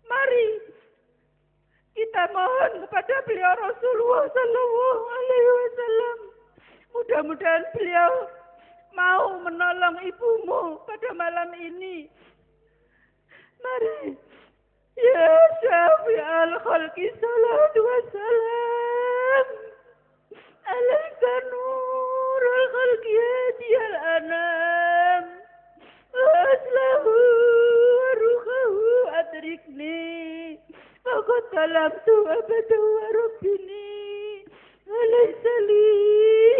Mari kita mohon kepada beliau Rasulullah Sallallahu Alaihi Wasallam. Mudah-mudahan beliau mau menolong ibumu pada malam ini. Mari, ya Syafi'al Khalqi salatu wassalam, alaika nurul khalqi hadiyal anam, wa aslahu wa ruhahu adrikni, faqad talabtu abadu wa rabbini, walaysa li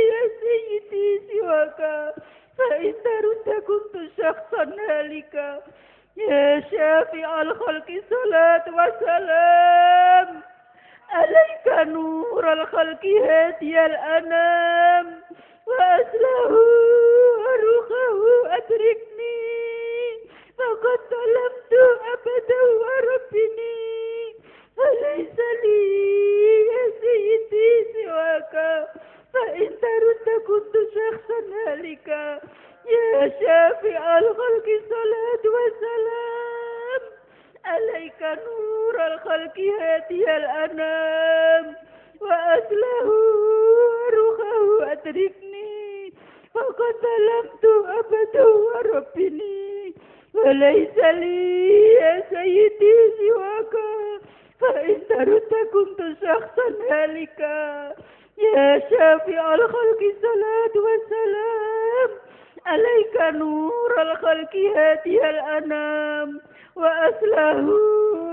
ya sayyidi siwaka, fa intarudda kuntu syakhsan halika. يا شافع الخلق صلاة وسلام عليك نور الخلق هادي الأنام وأسله وروحه أدركني فقد طلبت أبدا وربني وليس لي يا سيدي سواك فإن ترد كنت شخصا هالكا يا شافع الخلق صلاة وسلام عليك نور نور الخلق هادي الأنام وأصله وروحه أدركني فقد ظلمت أبدا وربني وليس لي يا سيدي سواك فإن ترد كنت شخصا هالكا يا شافع الخلق الصلاة والسلام عليك نور الخلق هادي الأنام وأصله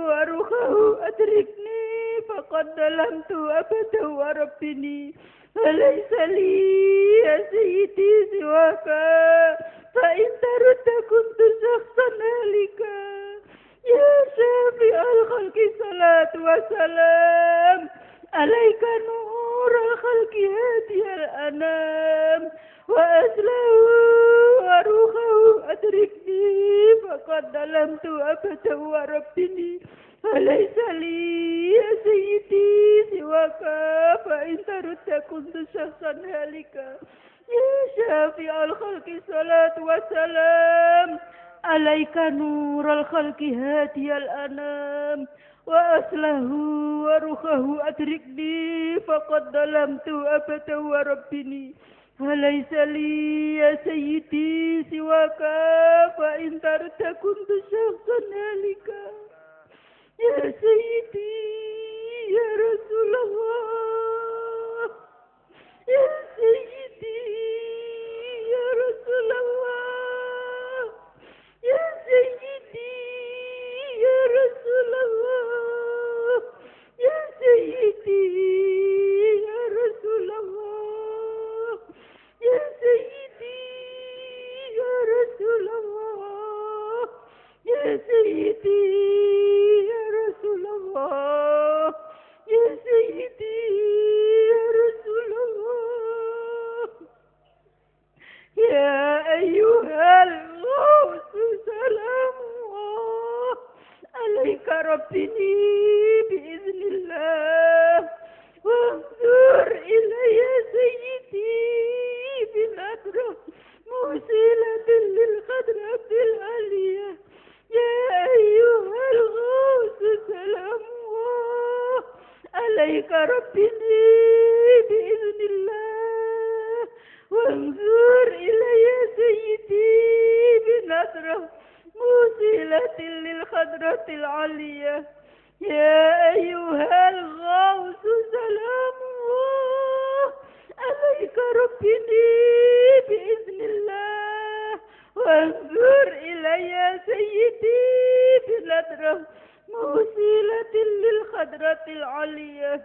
وروحه أدركني فقد ظلمت أبدا وربني وليس لي يا سيدي سواك فإن ترد كنت شخصا هالكا يا شافع الخلق الصلاة والسلام عليك نور الخلق هادي الأنام وأسله وروحه أدركني فقد ظلمت أبدا وربني وليس لي يا سيدي سواك فإن ترد كنت شخصا هالكا يا شافع الخلق الصلاة والسلام عليك نور الخلق هادي الأنام وأصله وروحه أدركني فقد ظلمت أبدا وربني وليس لي يا سيدي سواك فإن ترد كنت شخصا هالكا يا سيدي يا رسول الله يا سيدي يا رسول الله يا سيدي يا رسول الله يا سيدي يا رسول الله يا سيدي يا رسول الله يا سيدي يا رسول الله يا سيدي يا رسول الله يا أيها الغوث سلام الله عليك ربني بإذن الله وانظر إلي يا سيدي بنظرة موصلة للخضرة العالية يا أيها الغوث سلام الله عليك ربني بإذن الله وانظر إلي يا سيدي بنظرة موصلة للخضرة العالية يا أيها الغوث سلام الله عليك ربني بإذن الله وانظر إلي يا سيدي بنظرة موصلة للخضرة العالية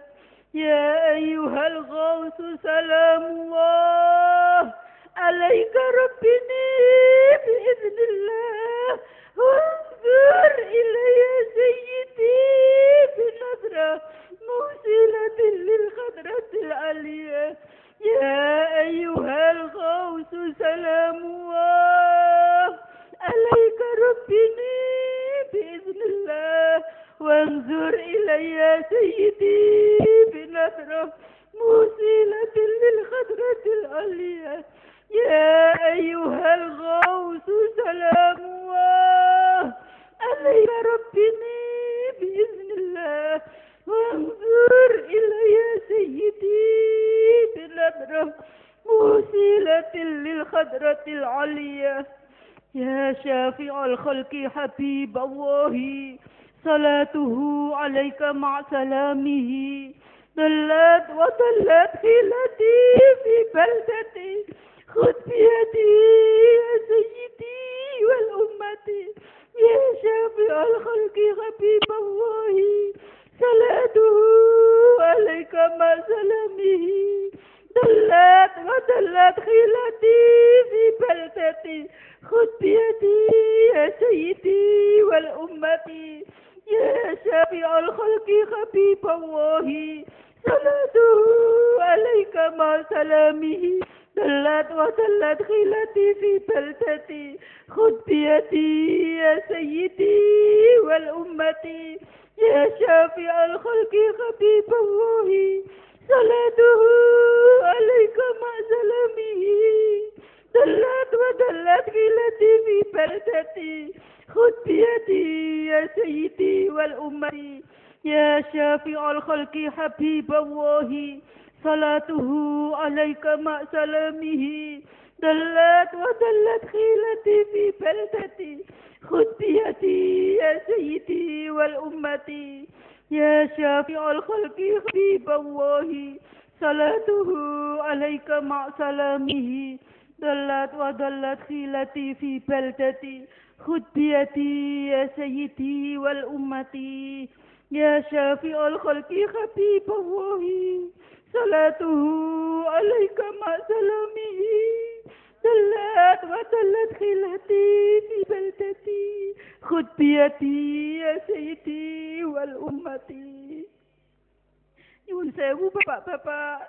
يا أيها الغوث سلام الله عليك ربني بإذن الله وانظر إلي يا سيدي بنظرة موصلة للخضرة العالية يا أيها الغوث سلام الله عليك ربني بإذن الله وانظر إلي يا سيدي بنظرة موصلة للخضرة العالية يا أيها الغوث سلام الله عليك ربني بإذن الله وانظر إلي يا سيدي بنظرة موصلة للخضرة العالية يا شافع الخلق حبيب الله صلاته عليك مع سلامه ضلت وضلت خيلتي في بلدتي خذ بيدي يا سيدي والأمة يا شافع الخلق حبيب الله صلاته عليك مع سلامه ضلت وضلت خيلتي في بلدتي خذ بيدي يا سيدي والأمة يا شافع الخلق حبيب الله صلاته عليك مع سلامه ضلت وضلت خيلتي في بلدتي خذ بيدي يا سيدي والأمة يا شافع الخلق حبيب الله صلاته عليك مع سلامه ضلت وضلت خيلتي في بلدتي خذ بيدي يا سيدي والأمة يا شافع الخلق حبيب الله صلاته عليك مع سلامه دلت ودلت خيلتي في بلدتي خذ بيدي يا سيدي والأمة يا شافع الخلق حبيب الله صلاته عليك مع سلامه دلت ودلت خيلتي في بلدتي خذ بيدي يا سيدي والأمة يا شافع الخلق حبيب الله صلاته عليك مع سلامه دلت ودلت خيلتي في بلدتي خذ بيدي يا سيدي والأمة. Nyuwun sewu bapak-bapak,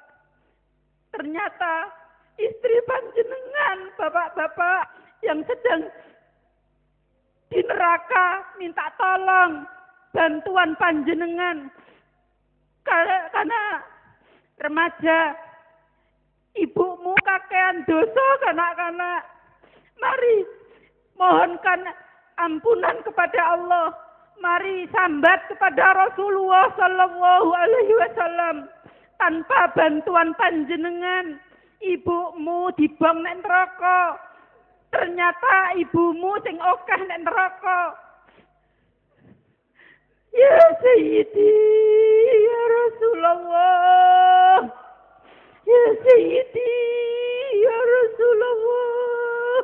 ternyata istri panjenengan bapak-bapak yang sedang di neraka minta tolong bantuan panjenengan karena remaja ibumu kakean dosa kanak-kanak. Mari mohonkan ampunan kepada Allah. Mari sambat kepada Rasulullah sallallahu alaihi wasallam. Tanpa bantuan panjenengan, ibumu dibom nek neraka. Ternyata ibumu sing akeh nek neraka. Ya Sayyidi ya Rasulullah. Ya Sayyidi ya Rasulullah.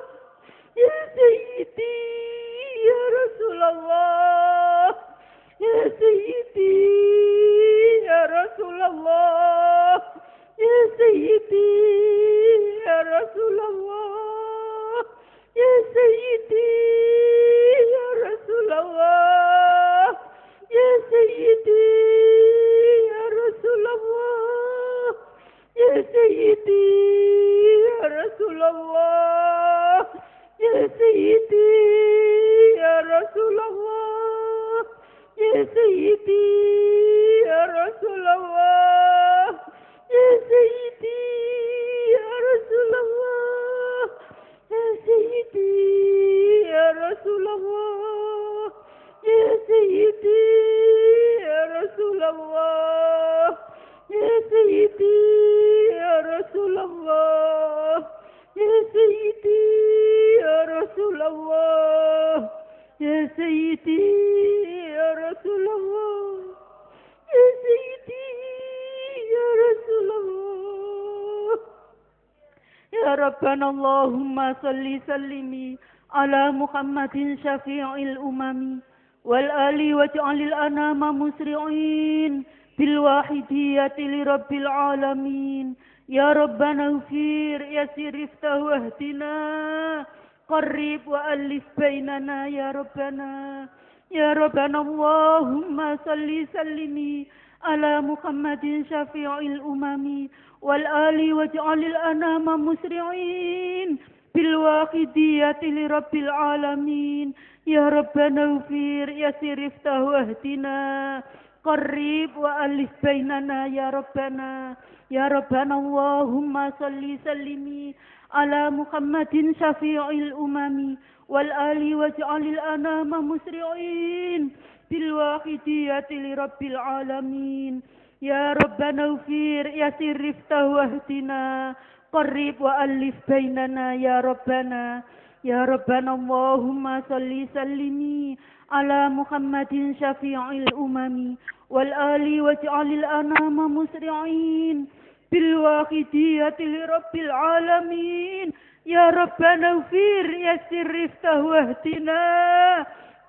Ya Sayyidi ya Rasulullah. Ya Sayyidi ya Rasulullah. Ya Sayyidi ya Rasulullah. Ya Sayyidi ya Rasulullah. Ya Sayyidi ya Rasulullah. Ya Sayyidi ya Rasulullah. Ya Sayyidi ya Rasulullah. Ya Sayyidi ya Rasulullah. Ya Sayyidi ya Rasulullah. Ya Sayyidi ya Rasulullah. Ya Sayyidi ya Rasulullah. Ya Sayyidi ya Rasulullah. Ya Sayyidi ya Rasulullah. Ya Sayyidi ya Rasulullah. Ya Sayyidi ya Rasulullah. Ya Rabbana Allahumma salli sallimi ala Muhammadin syafi'il umami wal ali waj'alil anama musri'in bil wahidiyati li rabbil alamin. Ya Rabbana ufir yasir iftah wahdina qarrib wa alif bainana ya Rabbana. Ya Rabbana Allahumma salli sallimi ala Muhammadin syafi'il umami wal ali waj'alil anama musri'in bil wahidiyati li rabbil alamin. Ya Rabbana ufir yasir iftah wahdina qarrib wa alif bainana ya Rabbana. Ya Rabbana Allahumma salli sallimi ala Muhammadin syafi'il umami wal ali waj'alil anama musri'in bil wahidiyati li rabbil alamin. Ya Rabbana ufir yasir iftah wahdina qarrib wa alif bainana ya Rabbana. Ya Rabbana Allahumma salli sallimi ala Muhammadin syafi'il umami wal ali waj'alil anama musri'in bil wahidiyati li rabbil alamin. Ya Rabbana ufir yasir iftah wahdina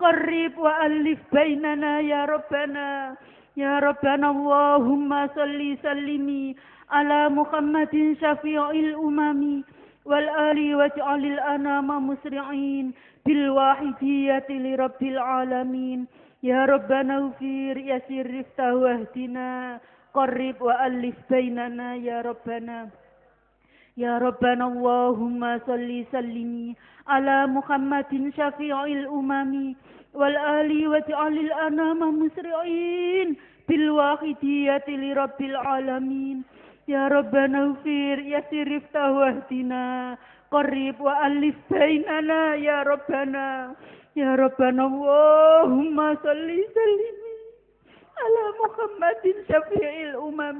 qarrib wa alif bainana ya Rabbana. Ya Rabbana Allahumma salli sallimi ala Muhammadin syafi'il umami wal ali waj'alil anama musri'in bil wahidiyati li rabbil alamin. Ya Rabbana ufir yasir iftah wahdina qarrib wa alif bainana ya Rabbana. Ya Rabbana Allahumma salli sallimi ala Muhammadin syafi'il umami wal ali waj'alil anama musri'in bil wahidiyati li rabbil alamin. Ya Rabbana ufir yasir iftah wahdina qarrib wa alif bainana ya Rabbana. Ya Rabbana Allahumma salli sallimi على محمد شفيع الأمم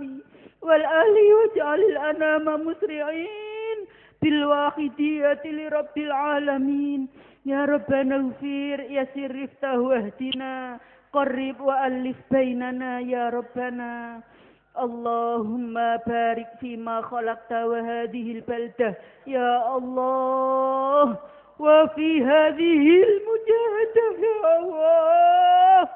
والآل واجعل الأنام مسرعين بالواحدية لرب العالمين. يا ربنا اغفر يسر افتح واهدنا قرب وألف بيننا يا ربنا. اللهم بارك فيما خلقت وهذه البلدة يا الله، وفي هذه المجاهدة يا الله.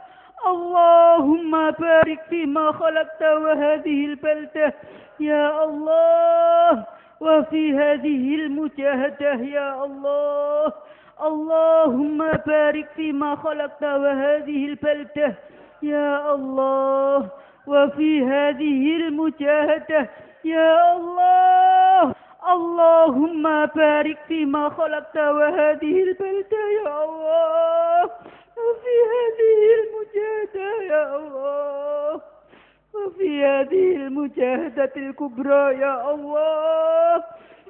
اللهم بارك فيما خلقت وهذه البلدة يا الله، وفي هذه المجاهدة يا الله. اللهم بارك فيما خلقت وهذه البلدة يا الله، وفي هذه المجاهدة يا الله. اللهم بارك فيما خلقت وهذه البلدة يا الله، وفي هذه المجاهدة يا الله، وفي هذه المجاهدة الكبرى يا الله،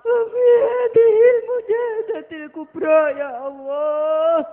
وفي هذه المجاهدة الكبرى يا الله،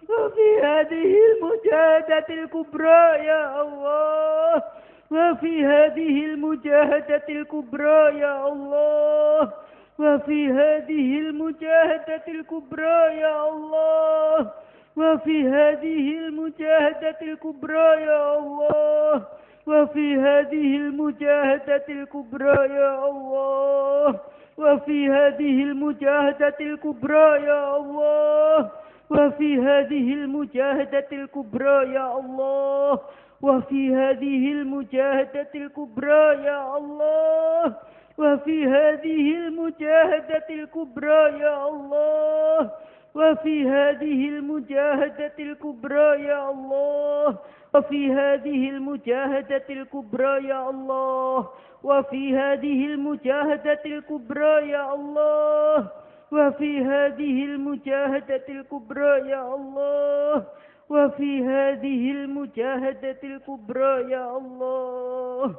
وفي هذه المجاهدة الكبرى يا الله، وفي هذه المجاهدة الكبرى يا الله، وفي هذه المجاهدة الكبرى يا الله، وفي هذه المجاهدة الكبرى يا الله، وفي هذه المجاهدة الكبرى يا الله، وفي هذه المجاهدة الكبرى يا الله، وفي هذه المجاهدة الكبرى يا الله، وفي هذه المجاهدة الكبرى يا الله، وفي هذه المجاهدة الكبرى يا الله، وفي هذه المجاهدة الكبرى يا الله، وفي هذه المجاهدة الكبرى يا الله، وفي هذه المجاهدة الكبرى يا الله، وفي هذه المجاهدة الكبرى يا الله، وفي هذه المجاهدة الكبرى يا الله.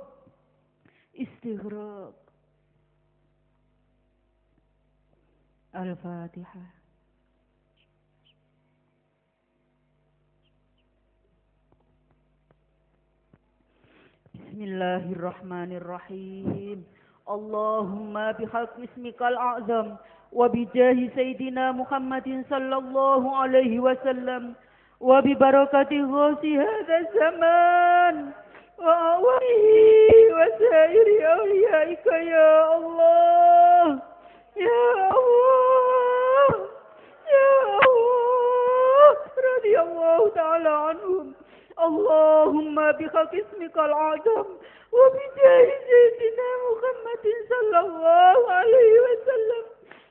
استغراق. الفاتحة. بسم الله الرحمن الرحيم. اللهم بحق اسمك الأعظم وبجاه سيدنا محمد صلى الله عليه وسلم وببركة غوث هذا الزمان وأوليه وسائر أوليائك يا الله، يا الله، يا الله، رضي الله تعالى عنهم. اللهم بحق اسمك العظيم وبجاه سيدنا محمد صلى الله عليه وسلم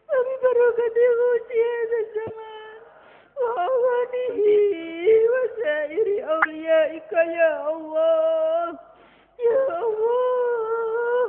وببركة غوث هذا الزمان وأوانه وسائر أوليائك يا الله، يا الله،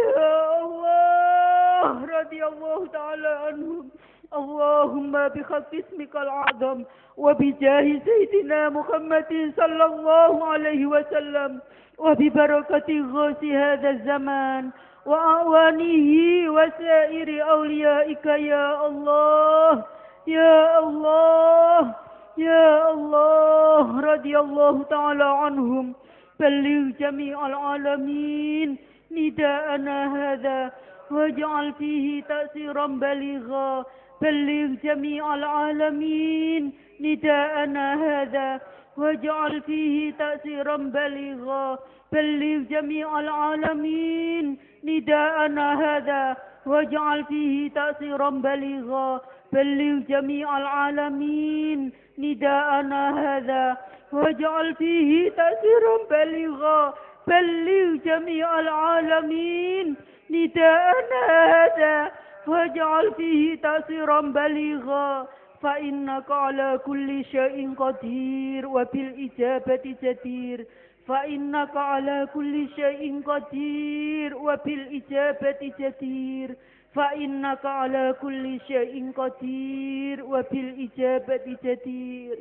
يا الله، رضي الله تعالى عنهم. اللهم بحق اسمك الأعظم وبجاه سيدنا محمد صلى الله عليه وسلم وببركة غوث هذا الزمان وأعوانه وسائر أوليائك يا الله، يا الله، يا الله، رضي الله تعالى عنهم. بلغ جميع العالمين نداءنا هذا واجعل فيه تأثيرا بليغا. بلغ جميع العالمين نداءنا هذا واجعل فيه تأثيرا بليغا. بلغ جميع العالمين نداءنا هذا واجعل فيه تأثيرا بليغا. بلغ جميع العالمين نداءنا هذا واجعل فيه تأثيرا بليغا. بلغ جميع العالمين نداءنا هذا واجعل فيه تأثيرا بليغا. فإنك على كل شيء قدير وبالإجابة جدير. فإنك على كل شيء قدير وبالإجابة جدير. فإنك على كل شيء قدير وبالإجابة جدير.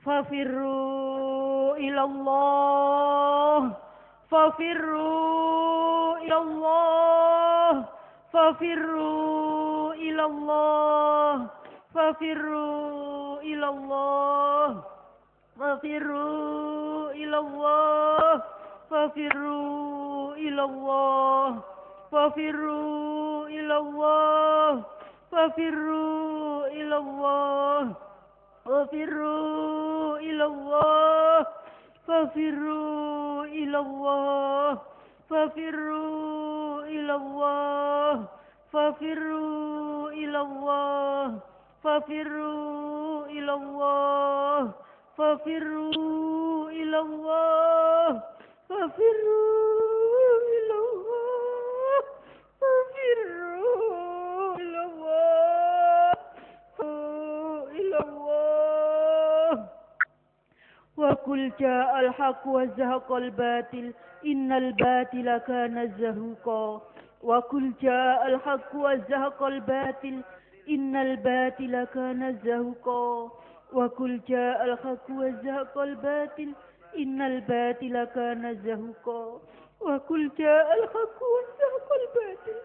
ففروا إلى الله، ففروا إلى الله، ففروا إلى الله، ففروا إلى الله. ففروا إلى الله ففروا إلى الله ففروا إلى الله ففروا إلى الله ففروا إلى الله ففروا إلى الله ففروا إلى الله ففروا إلى الله ففروا إلى الله ففروا إلى الله ففروا إلى الله ففروا إلى الله إلى الله وقل جاء الحق وزهق الباطل إن الباطل كان زهوقا وقل جاء الحق وزهق الباطل إن الباطل كان زهوقا وقل جاء الحق وزهق الباطل إن الباطل كان زهوقا وقل جاء الحق وزهق الباطل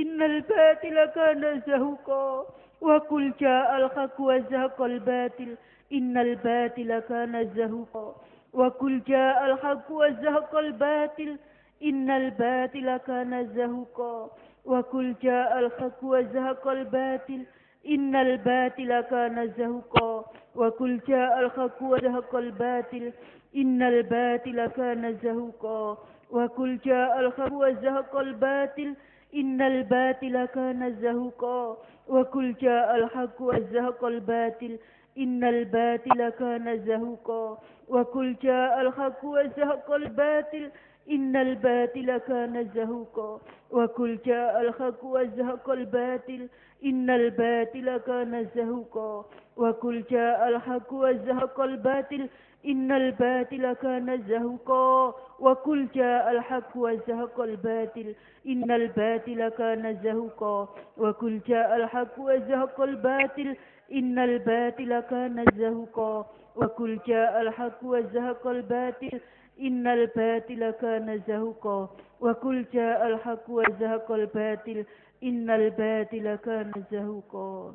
إن الباطل كان زهوقا وقل جاء الحق وزهق الباطل إن الباطل كان زهوقا وقل جاء الحق وزهق الباطل إن الباطل كان زهوقا وقل جاء الحق وزهق الباطل إن الباطل كان زهوقا وقل جاء الحق وزهق الباطل إن الباطل كان زهوقا وقل جاء الحق وزهق الباطل إن الباطل كان زهوقا وقل جاء الحق وزهق الباطل إن الباطل كان زهوقا وقل جاء الحق وزهق الباطل إن الباطل كان زهوقا وقل جاء الحق وزهق الباطل إن الباطل كان زهوقا وقل جاء الحق وزهق الباطل إن الباطل كان زهوقا وقل جاء الحق وزهق الباطل إن الباطل كان زهوقا وقل جاء الحق وزهق الباطل إن الباطل كان زهوقا وقل جاء الحق وزهق الباطل إن الباطل كان زهوقا وقل جاء الحق وزهق الباطل إن الباطل كان زهوقا.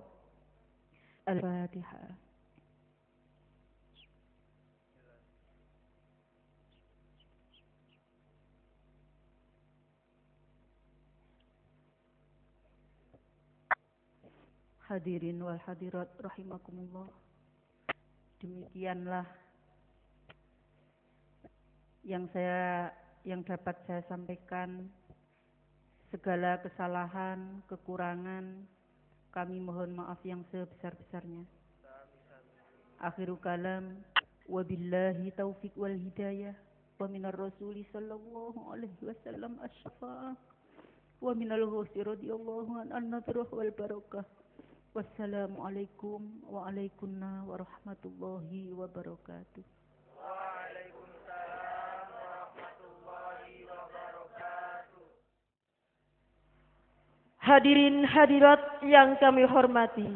الفاتحة. Hadirin wal hadirat rahimakumullah. Demikianlah yang dapat saya sampaikan. Segala kesalahan, kekurangan kami mohon maaf yang sebesar-besarnya. Akhiru kalam, wabillahi taufiq wal hidayah, wa minar rasuli sallallahu alaihi wasallam asy-syafa'ah, wa minal ghausi radhiyallahu an-nadhrah wal barakah. Wassalamualaikum waalaikumsalam warahmatullahi wabarakatuh. Waalaikumsalam warahmatullahi wabarakatuh. Hadirin hadirat yang kami hormati,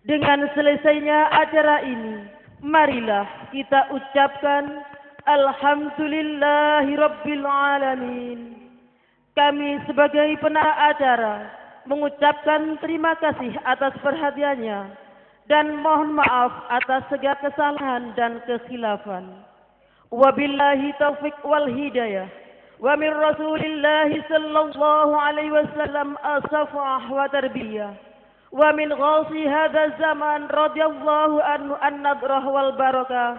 dengan selesainya acara ini, marilah kita ucapkan Alhamdulillahi Rabbil Alamin. Kami sebagai penata acara mengucapkan terima kasih atas perhatiannya dan mohon maaf atas segala kesalahan dan kekhilafan. Wabillahi taufiq wal hidayah. Wa min Rasulillahi sallallahu alaihi wasallam as-safah wa tarbiyah. Wa min ghausi hadha zaman radhiyallahu anhu an-nadrah wal barakah.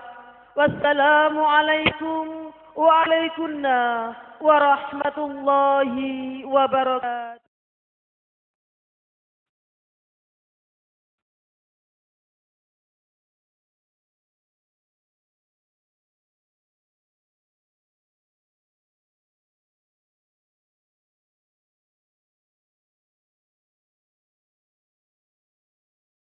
Wassalamu alaikum wa alaikumussalam wa rahmatullahi wa barakatuh.